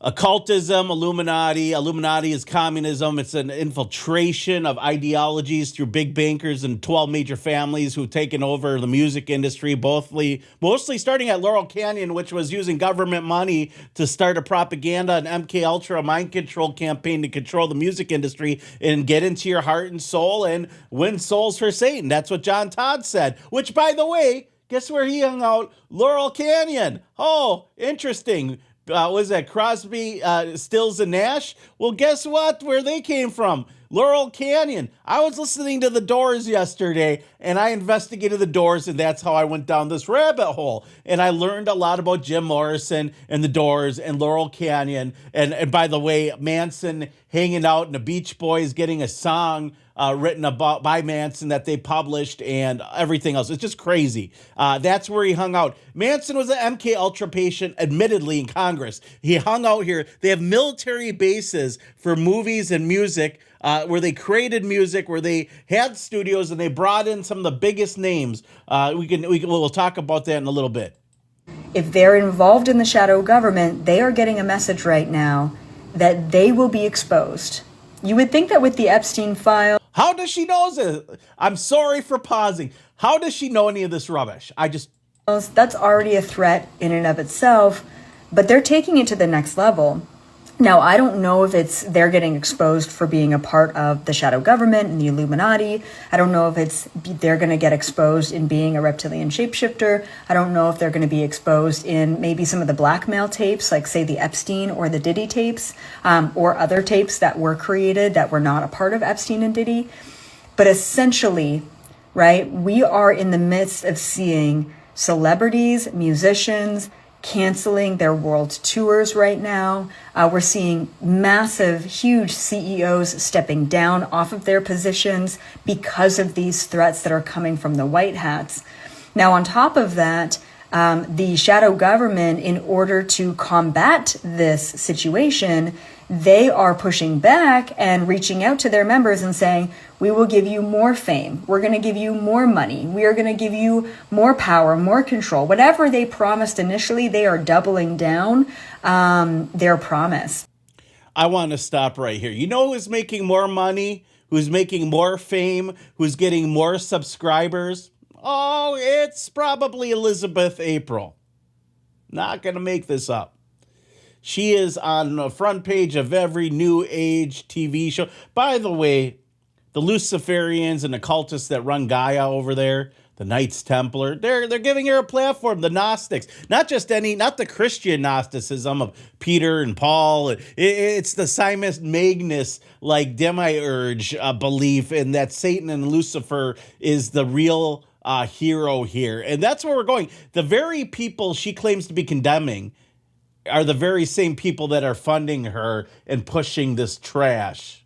occultism, Illuminati. Illuminati is communism. It's an infiltration of ideologies through big bankers and 12 major families who've taken over the music industry, mostly starting at Laurel Canyon, which was using government money to start a propaganda and MK Ultra mind control campaign to control the music industry and get into your heart and soul and win souls for Satan. That's what John Todd said, which, by the way, guess where he hung out? Laurel Canyon. Oh, interesting. Was that Crosby, Stills, and Nash? Well, guess what? Where they came from? Laurel Canyon. I was listening to The Doors yesterday, and I investigated The Doors, and that's how I went down this rabbit hole. And I learned a lot about Jim Morrison and The Doors and Laurel Canyon. And by the way, Manson hanging out and the Beach Boys getting a song written about by Manson that they published and everything else. It's just crazy. That's where he hung out. Manson was an MK Ultra patient, admittedly, in Congress. He hung out here. They have military bases for movies and music where they created music, where they had studios, and they brought in some of the biggest names. We'll talk about that in a little bit. If they're involved in the shadow government, they are getting a message right now that they will be exposed. You would think that with the Epstein file... How does she know this? I'm sorry for pausing. How does she know any of this rubbish? That's already a threat in and of itself, but they're taking it to the next level. Now, I don't know if they're getting exposed for being a part of the shadow government and the Illuminati. I don't know if they're going to get exposed in being a reptilian shapeshifter. I don't know if they're going to be exposed in maybe some of the blackmail tapes, like say the Epstein or the Diddy tapes, or other tapes that were created that were not a part of Epstein and Diddy. But essentially, right, we are in the midst of seeing celebrities, musicians, canceling their world tours right now. We're seeing massive, huge CEOs stepping down off of their positions because of these threats that are coming from the white hats. Now, on top of that, the shadow government, in order to combat this situation, they are pushing back and reaching out to their members and saying, we will give you more fame. We're going to give you more money. We are going to give you more power, more control. Whatever they promised initially, they are doubling down their promise. I want to stop right here. You know who's making more money, who's making more fame, who's getting more subscribers? Oh, it's probably Elizabeth April. Not going to make this up. She is on the front page of every new age TV show. By the way, the Luciferians and occultists that run Gaia over there, the Knights Templar, they're giving her a platform. The Gnostics, not the Christian Gnosticism of Peter and Paul. It's the Simon Magnus, like demiurge belief, and that Satan and Lucifer is the real hero here. And that's where we're going. The very people she claims to be condemning are the very same people that are funding her and pushing this trash.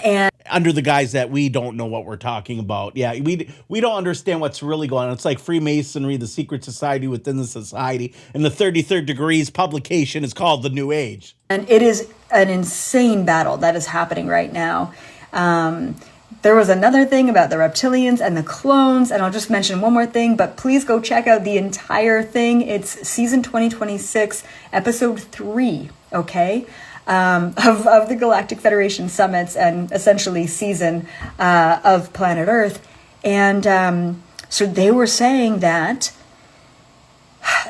And under the guise that we don't know what we're talking about. Yeah, we don't understand what's really going on. It's like Freemasonry, the secret society within the society. And the 33rd Degrees publication is called The New Age. And it is an insane battle that is happening right now. There was another thing about the reptilians and the clones, and I'll just mention one more thing, but please go check out the entire thing. It's season 2026, episode 3, okay? Of the Galactic Federation summits and essentially season of Planet Earth. And so they were saying that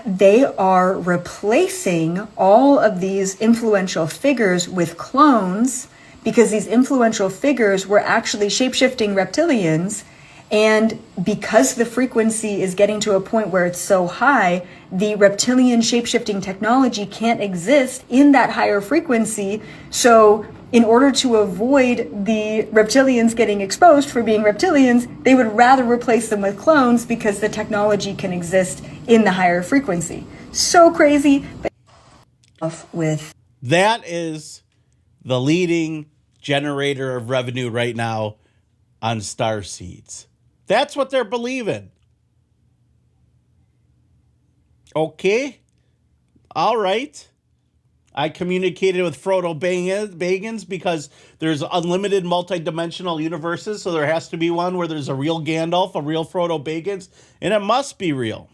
they are replacing all of these influential figures with clones, because these influential figures were actually shape-shifting reptilians. And because the frequency is getting to a point where it's so high, the reptilian shape-shifting technology can't exist in that higher frequency. So in order to avoid the reptilians getting exposed for being reptilians, they would rather replace them with clones because the technology can exist in the higher frequency. So crazy. That is the leading generator of revenue right now on Starseeds. That's what they're believing. Okay. All right. I communicated with Frodo Baggins because there's unlimited multidimensional universes, so there has to be one where there's a real Gandalf, a real Frodo Baggins, and it must be real.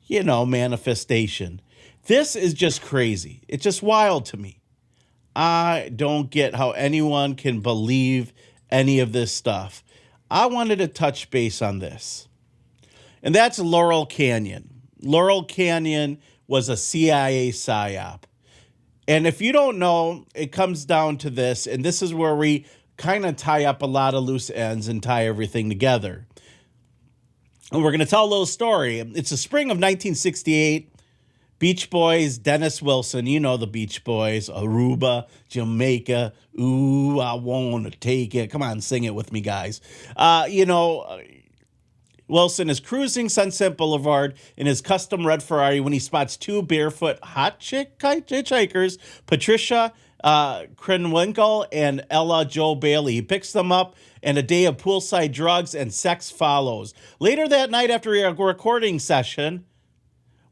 Manifestation. This is just crazy. It's just wild to me. I don't get how anyone can believe any of this stuff. I wanted to touch base on this. And that's Laurel Canyon. Laurel Canyon was a CIA psyop. And if you don't know, it comes down to this, and this is where we kind of tie up a lot of loose ends and tie everything together. And we're going to tell a little story. It's the spring of 1968. Beach Boys, Dennis Wilson, you know the Beach Boys, Aruba, Jamaica, ooh, I want to take it. Come on, sing it with me, guys. Wilson is cruising Sunset Boulevard in his custom red Ferrari when he spots two barefoot hitchhikers, Patricia Krenwinkel and Ella Jo Bailey. He picks them up, and a day of poolside drugs and sex follows. Later that night, after a recording session,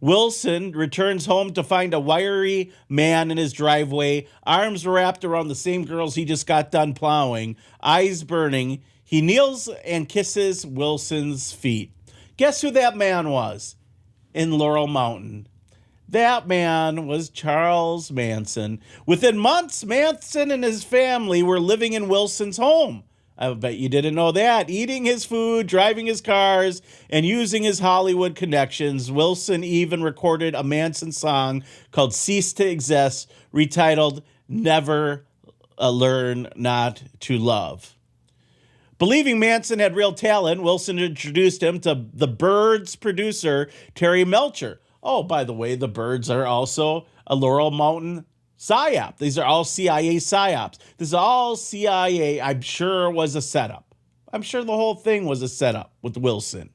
Wilson returns home to find a wiry man in his driveway, arms wrapped around the same girls he just got done plowing, eyes burning. He kneels and kisses Wilson's feet. Guess who that man was in Laurel Mountain? That man was Charles Manson. Within months, Manson and his family were living in Wilson's home. I bet you didn't know that. Eating his food, driving his cars, and using his Hollywood connections. Wilson even recorded a Manson song called Cease to Exist, retitled Never Learn Not to Love. Believing Manson had real talent, Wilson introduced him to the Byrds producer, Terry Melcher. Oh, by the way, the Byrds are also a Laurel Mountain psyop. These are all CIA psyops. This is all CIA, I'm sure, was a setup. I'm sure the whole thing was a setup with Wilson.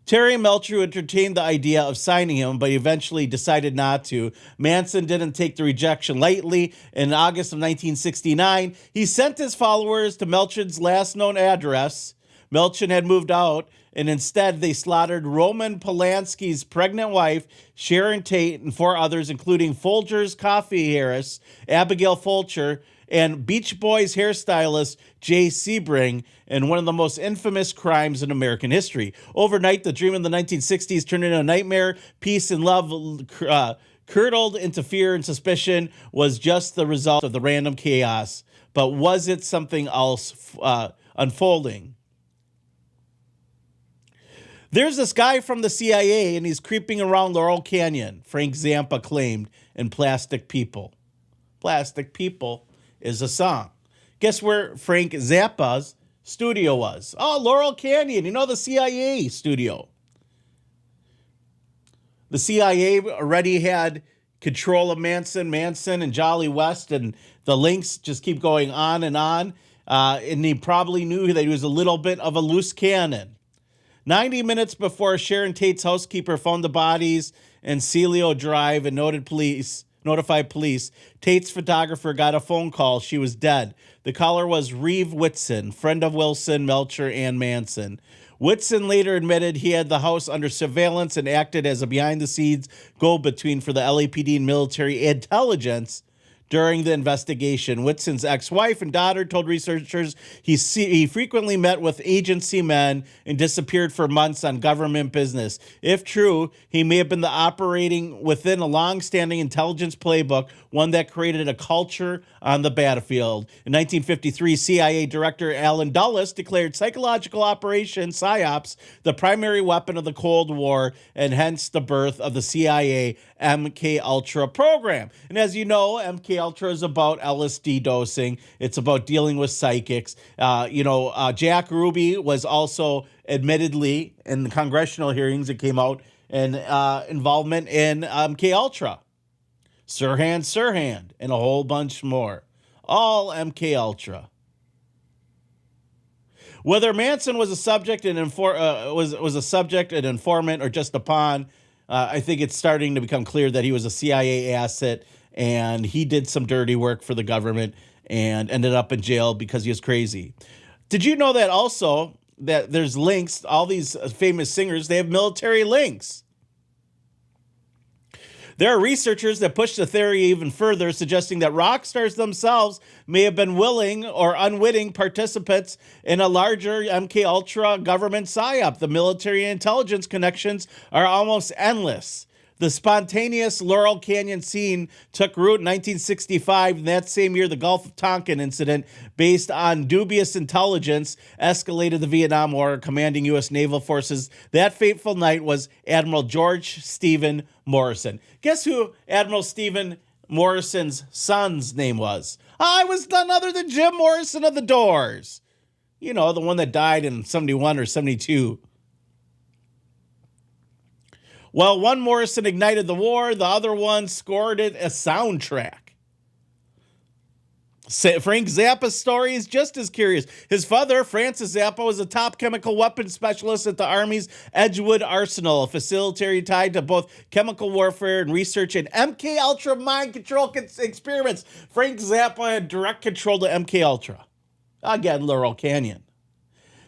Terry Melcher entertained the idea of signing him, but eventually decided not to. Manson didn't take the rejection lightly. In August of 1969, he sent his followers to Melcher's last known address. Melcher had moved out, and instead they slaughtered Roman Polanski's pregnant wife, Sharon Tate, and 4 others, including Folger's Coffee Harris, Abigail Fulcher, and Beach Boys hairstylist Jay Sebring, in one of the most infamous crimes in American history. Overnight, the dream of the 1960s turned into a nightmare. Peace and love curdled into fear and suspicion was just the result of the random chaos. But was it something else unfolding? There's this guy from the CIA, and he's creeping around Laurel Canyon, Frank Zappa claimed in Plastic People. Plastic People is a song. Guess where Frank Zappa's studio was? Oh, Laurel Canyon, the CIA studio. The CIA already had control of Manson and Jolly West, and the links just keep going on. And he probably knew that he was a little bit of a loose cannon. 90 minutes before Sharon Tate's housekeeper found the bodies in Celio Drive and notified police, Tate's photographer got a phone call. She was dead. The caller was Reeve Whitson, friend of Wilson, Melcher, and Manson. Whitson later admitted he had the house under surveillance and acted as a behind-the-scenes go-between for the LAPD and military intelligence during the investigation. Whitson's ex-wife and daughter told researchers he frequently met with agency men and disappeared for months on government business. If true, he may have been operating within a long-standing intelligence playbook, one that created a culture on the battlefield. In 1953, CIA Director Allen Dulles declared psychological operation PSYOPs the primary weapon of the Cold War, and hence the birth of the CIA MK-Ultra program. And as you know, MK-Ultra is about LSD dosing. It's about dealing with psychics. Jack Ruby was also admittedly in the congressional hearings that came out and involvement in MK-Ultra. Sirhan, and a whole bunch more. All MK-Ultra. Whether Manson was a subject and was a subject, an informant, or just a pawn, I think it's starting to become clear that he was a CIA asset, and he did some dirty work for the government and ended up in jail because he was crazy. Did you know that also that there's links, all these famous singers, they have military links? There are researchers that push the theory even further, suggesting that rock stars themselves may have been willing or unwitting participants in a larger MKUltra government psyop. The military and intelligence connections are almost endless. The spontaneous Laurel Canyon scene took root in 1965. In that same year, the Gulf of Tonkin incident, based on dubious intelligence, escalated the Vietnam War, commanding U.S. naval forces. That fateful night was Admiral George Stephen Morrison. Guess who Admiral Stephen Morrison's son's name was? I was none other than Jim Morrison of the Doors. You know, the one that died in 71 or 72. Well, one Morrison ignited the war, the other one scored it a soundtrack. Frank Zappa's story is just as curious. His father, Francis Zappa, was a top chemical weapons specialist at the Army's Edgewood Arsenal, a facility tied to both chemical warfare and research in MKUltra mind control experiments. Frank Zappa had direct control to MKUltra. Again, Laurel Canyon.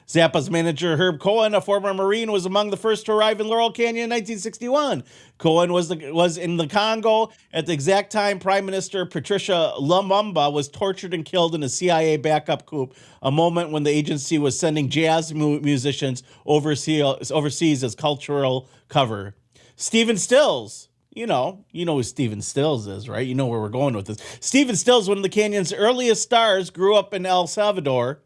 Zappa's manager, Herb Cohen, a former Marine, was among the first to arrive in Laurel Canyon in 1961. Cohen was in the Congo at the exact time Prime Minister Patricia Lumumba was tortured and killed in a CIA backup coup, a moment when the agency was sending jazz musicians overseas as cultural cover. Stephen Stills. You know who Stephen Stills is, right? You know where we're going with this. Stephen Stills, one of the Canyon's earliest stars, grew up in El Salvador,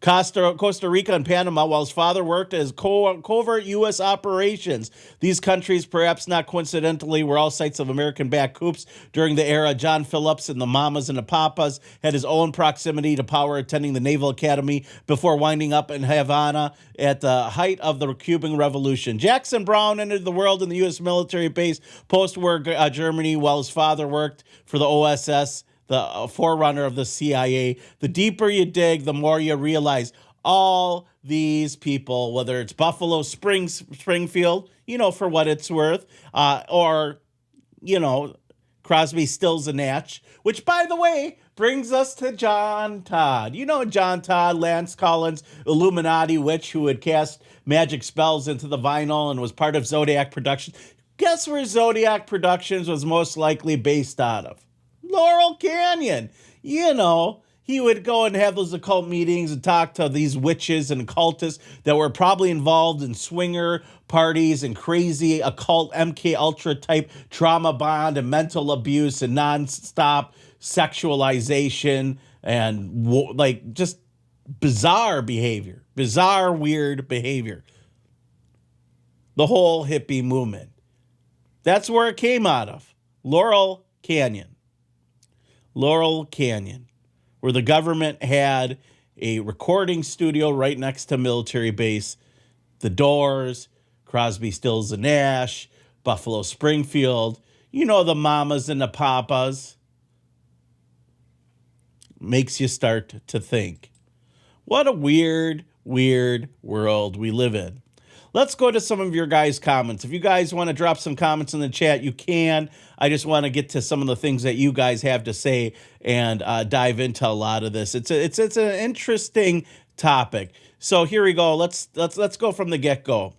Costa Rica, and Panama, while his father worked as covert U.S. operations. These countries, perhaps not coincidentally, were all sites of American-backed coups during the era. John Phillips and the Mamas and the Papas had his own proximity to power, attending the Naval Academy before winding up in Havana at the height of the Cuban Revolution. Jackson Browne entered the world in the U.S. military base post-war Germany, while his father worked for the OSS, the forerunner of the CIA. The deeper you dig, the more you realize all these people, whether it's Buffalo Springfield, for what it's worth, or, Crosby, Stills, and Nash, which, by the way, brings us to John Todd. John Todd, Lance Collins, Illuminati witch who had cast magic spells into the vinyl and was part of Zodiac Productions. Guess where Zodiac Productions was most likely based out of? Laurel Canyon. He would go and have those occult meetings and talk to these witches and occultists that were probably involved in swinger parties and crazy occult MKUltra type trauma bond and mental abuse and nonstop sexualization and just bizarre behavior, bizarre, weird behavior. The whole hippie movement. That's where it came out of. Laurel Canyon. Laurel Canyon, where the government had a recording studio right next to military base. The Doors, Crosby, Stills, and Nash, Buffalo Springfield, the Mamas and the Papas. Makes you start to think. What a weird, weird world we live in. Let's go to some of your guys' comments. If you guys want to drop some comments in the chat, you can. I just want to get to some of the things that you guys have to say and dive into a lot of this. It's an interesting topic. So here we go. Let's go from the get-go.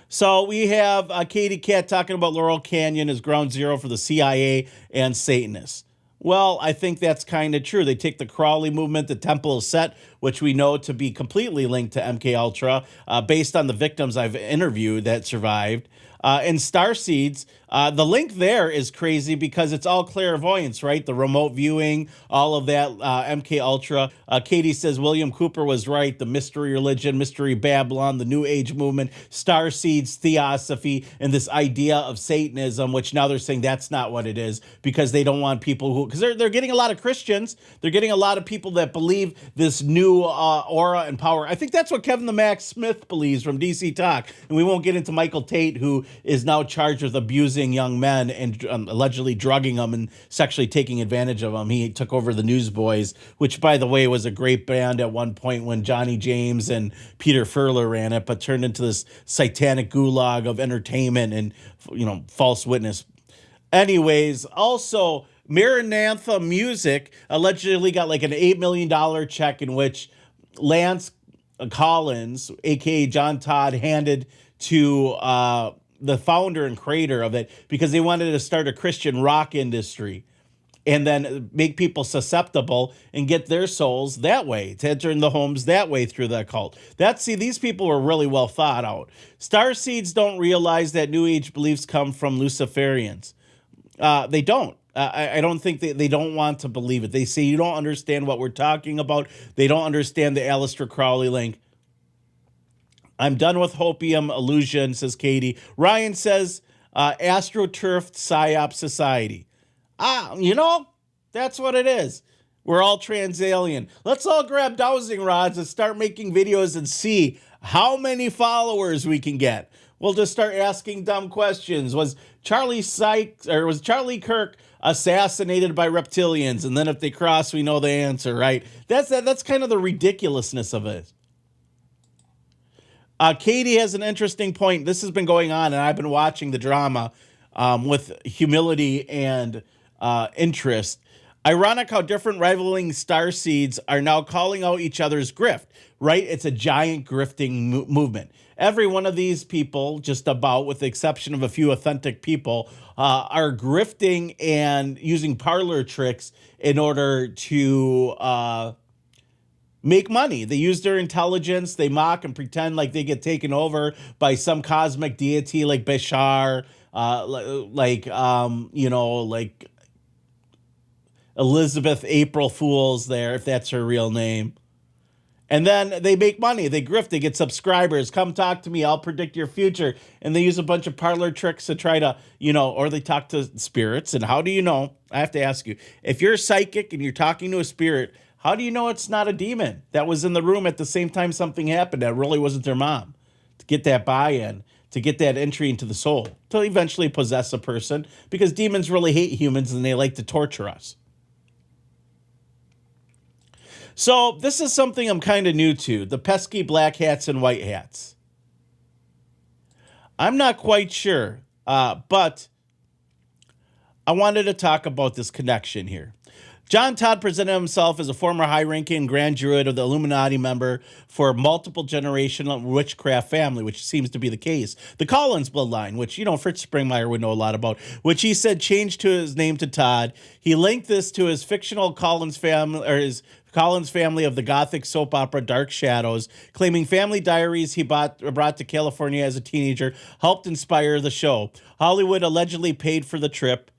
So we have Katie Cat talking about Laurel Canyon as ground zero for the CIA and Satanists. Well, I think that's kind of true. They take the Crowley movement, the Temple of Set, which we know to be completely linked to MKUltra, based on the victims I've interviewed that survived. And Starseeds, the link there is crazy because it's all clairvoyance, right? The remote viewing, all of that, MKUltra. Katie says William Cooper was right. The mystery religion, mystery Babylon, the New Age movement, Starseeds, theosophy, and this idea of Satanism, which now they're saying that's not what it is because they don't want people who, because they're getting a lot of Christians. They're getting a lot of people that believe this new aura and power. I think that's what Kevin the Max Smith believes from DC Talk. And we won't get into Michael Tate, who is now charged with abusing young men and allegedly drugging them and sexually taking advantage of them. He took over the Newsboys, which, by the way, was a great band at one point when Johnny James and Peter Furler ran it, but turned into this satanic gulag of entertainment and, false witness. Anyways, also, Maranatha Music allegedly got like an $8 million check in which Lance Collins, a.k.a. John Todd, handed to the founder and creator of it, because they wanted to start a Christian rock industry and then make people susceptible and get their souls that way, to enter in the homes that way through the occult. These people were really well thought out. Starseeds don't realize that New Age beliefs come from Luciferians. They don't. I don't think they don't want to believe it. They say you don't understand what we're talking about. They don't understand the Aleister Crowley link. I'm done with hopium illusion, says Katie. Ryan says AstroTurf PSYOP Society. That's what it is. We're all trans-alien. Let's all grab dowsing rods and start making videos and see how many followers we can get. We'll just start asking dumb questions. Was Charlie Kirk assassinated by reptilians? And then if they cross, we know the answer, right? That's kind of the ridiculousness of it. Katie has an interesting point. This has been going on, and I've been watching the drama with humility and interest. Ironic how different rivaling starseeds are now calling out each other's grift, right? It's a giant grifting movement. Every one of these people, just about, with the exception of a few authentic people, are grifting and using parlor tricks in order to make money. They use their intelligence. They mock and pretend like they get taken over by some cosmic deity like Bashar, like Elizabeth April Fools there, if that's her real name. And then they make money. They grift. They get subscribers. Come talk to me. I'll predict your future. And they use a bunch of parlor tricks to try to, or they talk to spirits. And how do you know? I have to ask you, if you're psychic and you're talking to a spirit, how do you know it's not a demon that was in the room at the same time something happened that really wasn't their mom? To get that buy-in, to get that entry into the soul, to eventually possess a person, because demons really hate humans and they like to torture us. So this is something I'm kind of new to, the pesky black hats and white hats. I'm not quite sure, but I wanted to talk about this connection here. John Todd presented himself as a former high-ranking Grand Druid of the Illuminati member for a multiple generational witchcraft family, which seems to be the case. The Collins bloodline, which, Fritz Springmeier would know a lot about, which he said changed to his name to Todd. He linked this to his fictional Collins family, or his Collins family of the gothic soap opera Dark Shadows, claiming family diaries he brought to California as a teenager helped inspire the show. Hollywood allegedly paid for the trip.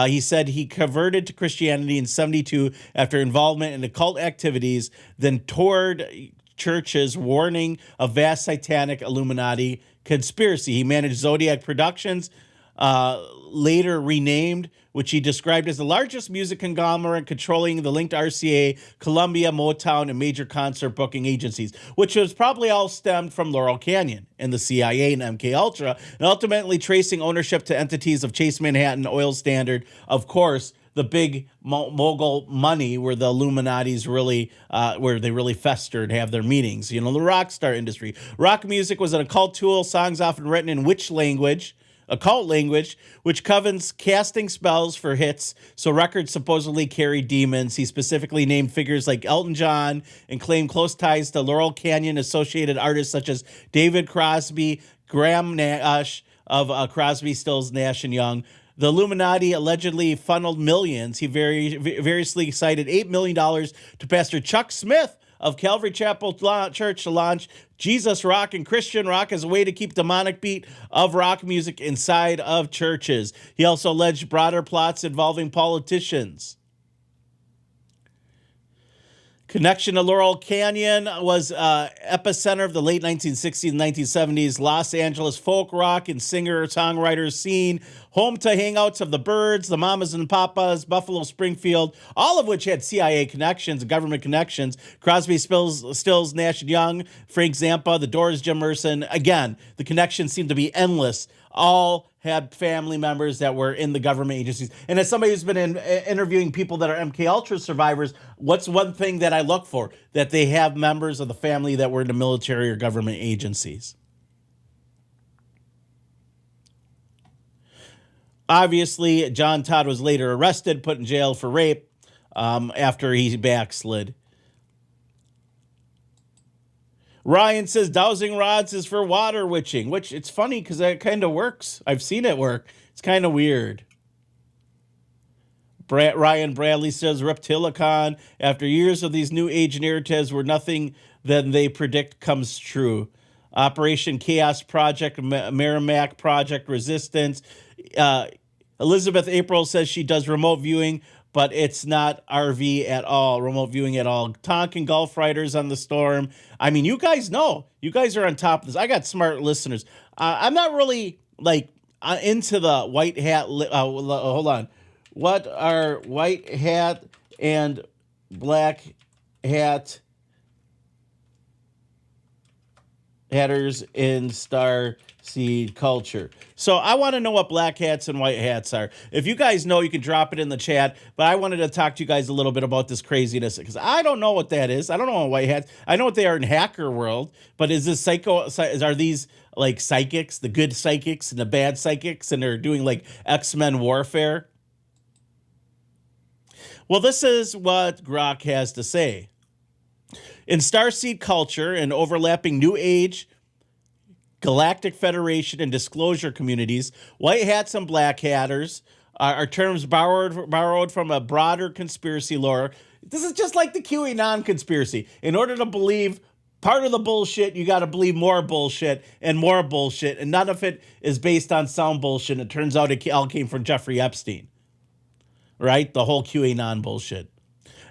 He said he converted to Christianity in 1972 after involvement in occult activities, then toured churches warning of vast satanic Illuminati conspiracy. He managed Zodiac Productions, later renamed, which he described as the largest music conglomerate controlling the linked RCA, Columbia, Motown, and major concert booking agencies, which was probably all stemmed from Laurel Canyon and the CIA and MKUltra, and ultimately tracing ownership to entities of Chase Manhattan, Oil Standard, of course, the big mogul money where the Illuminati's really, where they really fester and have their meetings. The rock star industry. Rock music was an occult tool, songs often written in witch language, occult language, which covens casting spells for hits, so records supposedly carry demons. He specifically named figures like Elton John and claimed close ties to Laurel Canyon associated artists such as David Crosby, Graham Nash of Crosby, Stills, Nash & Young. The Illuminati allegedly funneled millions. He variously cited $8 million to Pastor Chuck Smith of Calvary Chapel Church to launch Jesus rock and Christian rock as a way to keep demonic beat of rock music inside of churches. He also alleged broader plots involving politicians. Connection to Laurel Canyon was epicenter of the late 1960s and 1970s Los Angeles folk rock and singer-songwriter scene, home to hangouts of the Byrds, the Mamas and Papas, Buffalo Springfield, all of which had CIA connections, government connections. Crosby, Stills, Nash & Young, Frank Zappa, The Doors, Jim Morrison. Again, the connections seem to be endless. All had family members that were in the government agencies. And as somebody who's been interviewing people that are MKUltra survivors, what's one thing that I look for? That they have members of the family that were in the military or government agencies. Obviously, John Todd was later arrested, put in jail for rape after he backslid. Ryan says dowsing rods is for water witching, which it's funny because that kind of works. I've seen it work. It's kind of weird. Ryan Bradley says Reptilicon, after years of these new age narratives where nothing that they predict comes true. Operation Chaos Project, Merrimack Project Resistance. Elizabeth April says she does remote viewing, but it's not RV at all, remote viewing at all. Tonkin Gulf Riders on the Storm. I mean, you guys know. You guys are on top of this. I got smart listeners. I'm not really, into the white hat. Hold on. What are white hat and black hat hatters in Starseed culture? So I want to know what black hats and white hats are. If you guys know, you can drop it in the chat. But I wanted to talk to you guys a little bit about this craziness because I don't know what that is. I don't know what white hats. I know what they are in hacker world. But is this are these like psychics, the good psychics and the bad psychics, and they're doing like X-Men warfare? Well, this is what Grok has to say. In Starseed culture and overlapping New Age, Galactic Federation, and disclosure communities, white hats and black hatters are terms borrowed from a broader conspiracy lore. This is just like the QAnon conspiracy. In order to believe part of the bullshit, you got to believe more bullshit, and none of it is based on sound bullshit. It turns out it all came from Jeffrey Epstein. Right? The whole QAnon bullshit.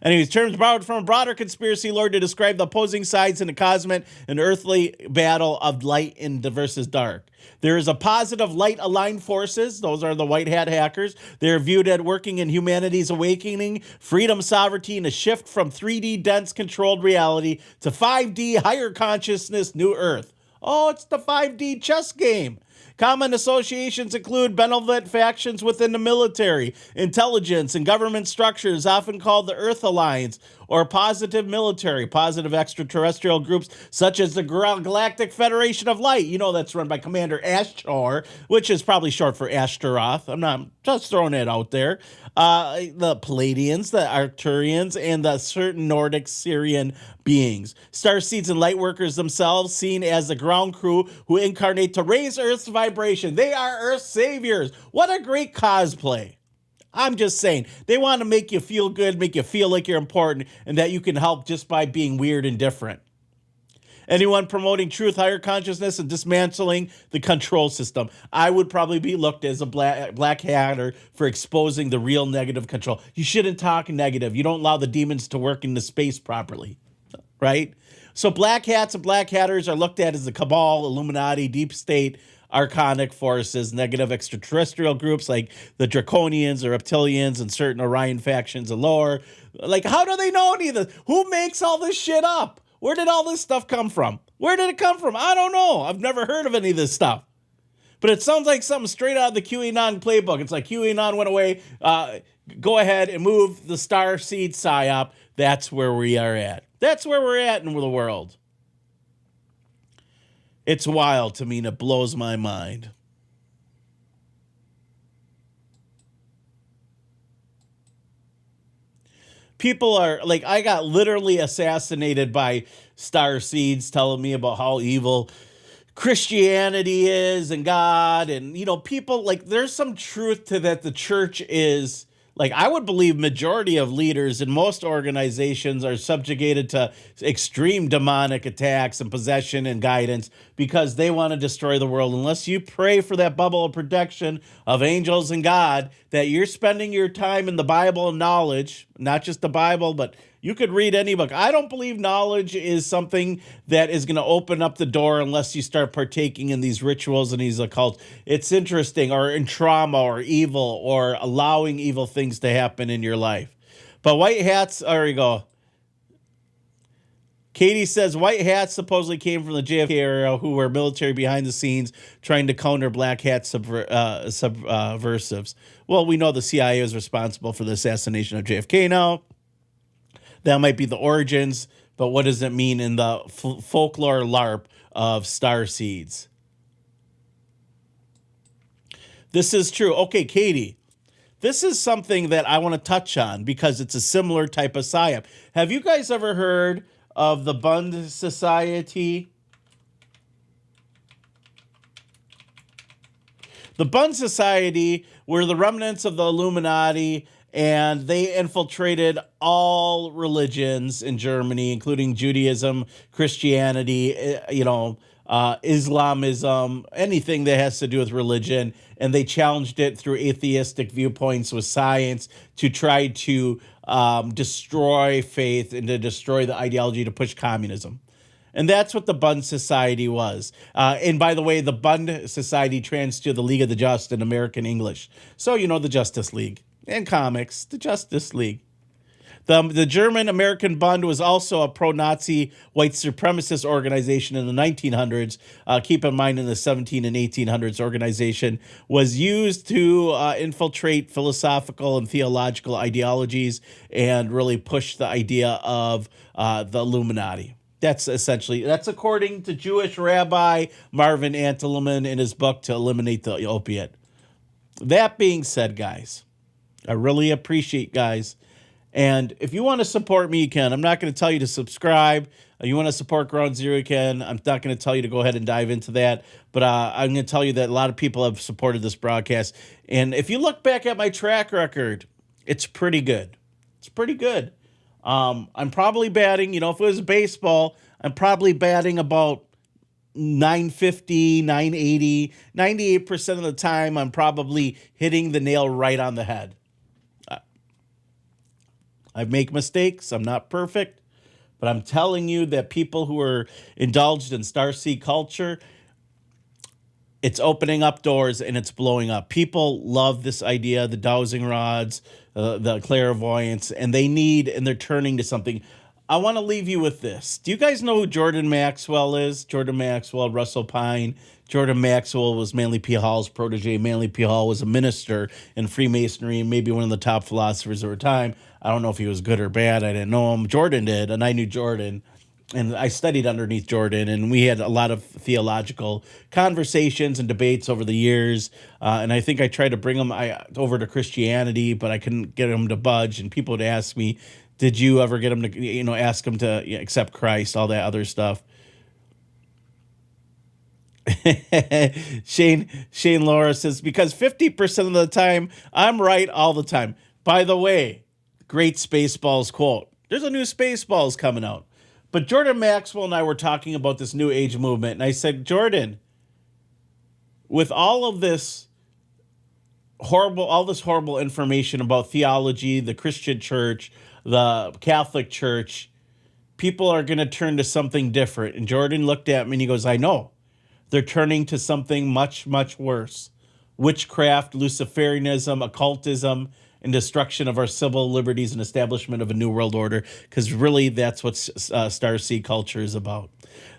Anyways, terms borrowed from a broader conspiracy lore to describe the opposing sides in the cosmic and earthly battle of light and versus dark. There is a positive light-aligned forces. Those are the white hat hackers. They're viewed as working in humanity's awakening, freedom, sovereignty, and a shift from 3D dense controlled reality to 5D higher consciousness new earth. Oh, it's the 5D chess game. Common associations include benevolent factions within the military, intelligence, and government structures, often called the Earth Alliance, or positive military, positive extraterrestrial groups such as the Galactic Federation of Light. You know that's run by Commander Ashtor, which is probably short for Ashtaroth. I'm not just throwing it out there. The Palladians, the Arcturians, and the certain Nordic Syrian beings. Starseeds and lightworkers themselves seen as the ground crew who incarnate to raise Earth's vibration. They are Earth's saviors. What a great cosplay. I'm just saying, they want to make you feel good, make you feel like you're important, and that you can help just by being weird and different. Anyone promoting truth, higher consciousness, and dismantling the control system. I would probably be looked as a black hatter for exposing the real negative control. You shouldn't talk negative. You don't allow the demons to work in the space properly, right? So black hats and black hatters are looked at as the cabal, Illuminati, deep state, archonic forces, negative extraterrestrial groups like the Draconians or Reptilians and certain Orion factions of lore. Like, how do they know any of this? Who makes all this shit up? Where did all this stuff come from? Where did it come from? I don't know. I've never heard of any of this stuff. But it sounds like something straight out of the QAnon playbook. It's like QAnon went away. Go ahead and move the Starseed psyop. That's where we are at. That's where we're at in the world. It's wild to me, and it blows my mind. People are like, I got literally assassinated by Starseeds telling me about how evil Christianity is and God. And, you know, people like, there's some truth to that. The church is like, I would believe majority of leaders in most organizations are subjugated to extreme demonic attacks and possession and guidance because they want to destroy the world. Unless you pray for that bubble of protection of angels and God, that you're spending your time in the Bible and knowledge, not just the Bible, but you could read any book. I don't believe knowledge is something that is going to open up the door unless you start partaking in these rituals and these occults. It's interesting, or in trauma or evil, or allowing evil things to happen in your life. But white hats, there we go. Katie says white hats supposedly came from the JFK era who were military behind the scenes trying to counter black hat subversives. Well, we know the CIA is responsible for the assassination of JFK now. That might be the origins, but what does it mean in the folklore LARP of Starseeds? This is true. Okay, Katie, this is something that I want to touch on because it's a similar type of psyop. Have you guys ever heard of the Bund Society. The Bund Society were the remnants of the Illuminati, and they infiltrated all religions in Germany, including Judaism, Christianity, Islamism, anything that has to do with religion. And they challenged it through atheistic viewpoints with science to try to destroy faith and to destroy the ideology to push communism. And that's what the Bund Society was. And by the way, the Bund Society trans to the League of the Just in American English. So, the Justice League. In comics, the Justice League. The German-American Bund was also a pro-Nazi white supremacist organization in the 1900s. Keep in mind, in the 17 and 1800s, organization was used to infiltrate philosophical and theological ideologies and really push the idea of the Illuminati. That's according to Jewish Rabbi Marvin Antelman in his book To Eliminate the Opiate. That being said, guys, I really appreciate guys. And if you want to support me, you can. I'm not going to tell you to subscribe. You want to support Ground Zero, you can. I'm not going to tell you to go ahead and dive into that. But I'm going to tell you that a lot of people have supported this broadcast. And if you look back at my track record, it's pretty good. It's pretty good. I'm probably batting, if it was baseball, I'm probably batting about 950, 980, 98% of the time. I'm probably hitting the nail right on the head. I make mistakes. I'm not perfect, but I'm telling you that people who are indulged in Starseed culture, it's opening up doors and it's blowing up. People love this idea, the dowsing rods, the clairvoyance, and they're turning to something. I want to leave you with this. Do you guys know who Jordan Maxwell is? Jordan Maxwell, Russell Pine. Jordan Maxwell was Manly P. Hall's protege. Manly P. Hall was a minister in Freemasonry and maybe one of the top philosophers of her time. I don't know if he was good or bad. I didn't know him. Jordan did, and I knew Jordan. And I studied underneath Jordan, and we had a lot of theological conversations and debates over the years. And I think I tried to bring him over to Christianity, but I couldn't get him to budge. And people would ask me, did you ever get him to, ask him to accept Christ, all that other stuff? Shane Laura says, because 50% of the time, I'm right all the time. By the way, great Spaceballs quote. There's a new Spaceballs coming out. But Jordan Maxwell and I were talking about this New Age movement, and I said, Jordan, with all this horrible information about theology, the Christian church, the Catholic church, people are going to turn to something different. And Jordan looked at me and he goes, I know. They're turning to something much, much worse. Witchcraft, Luciferianism, occultism, and destruction of our civil liberties and establishment of a new world order, because really that's what Starseed culture is about.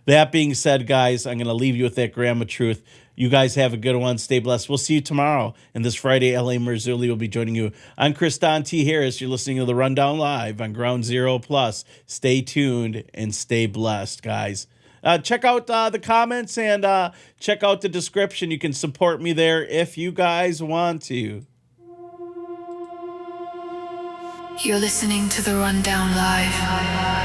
That being said, guys, I'm going to leave you with that gram of truth. You guys have a good one. Stay blessed. We'll see you tomorrow. And this Friday, L.A. Marzulli will be joining you. I'm Kriston T. Harris. You're listening to The Rundown Live on Ground Zero Plus. Stay tuned and stay blessed, guys. Check out the comments and check out the description. You can support me there if you guys want to. You're listening to The Rundown Live.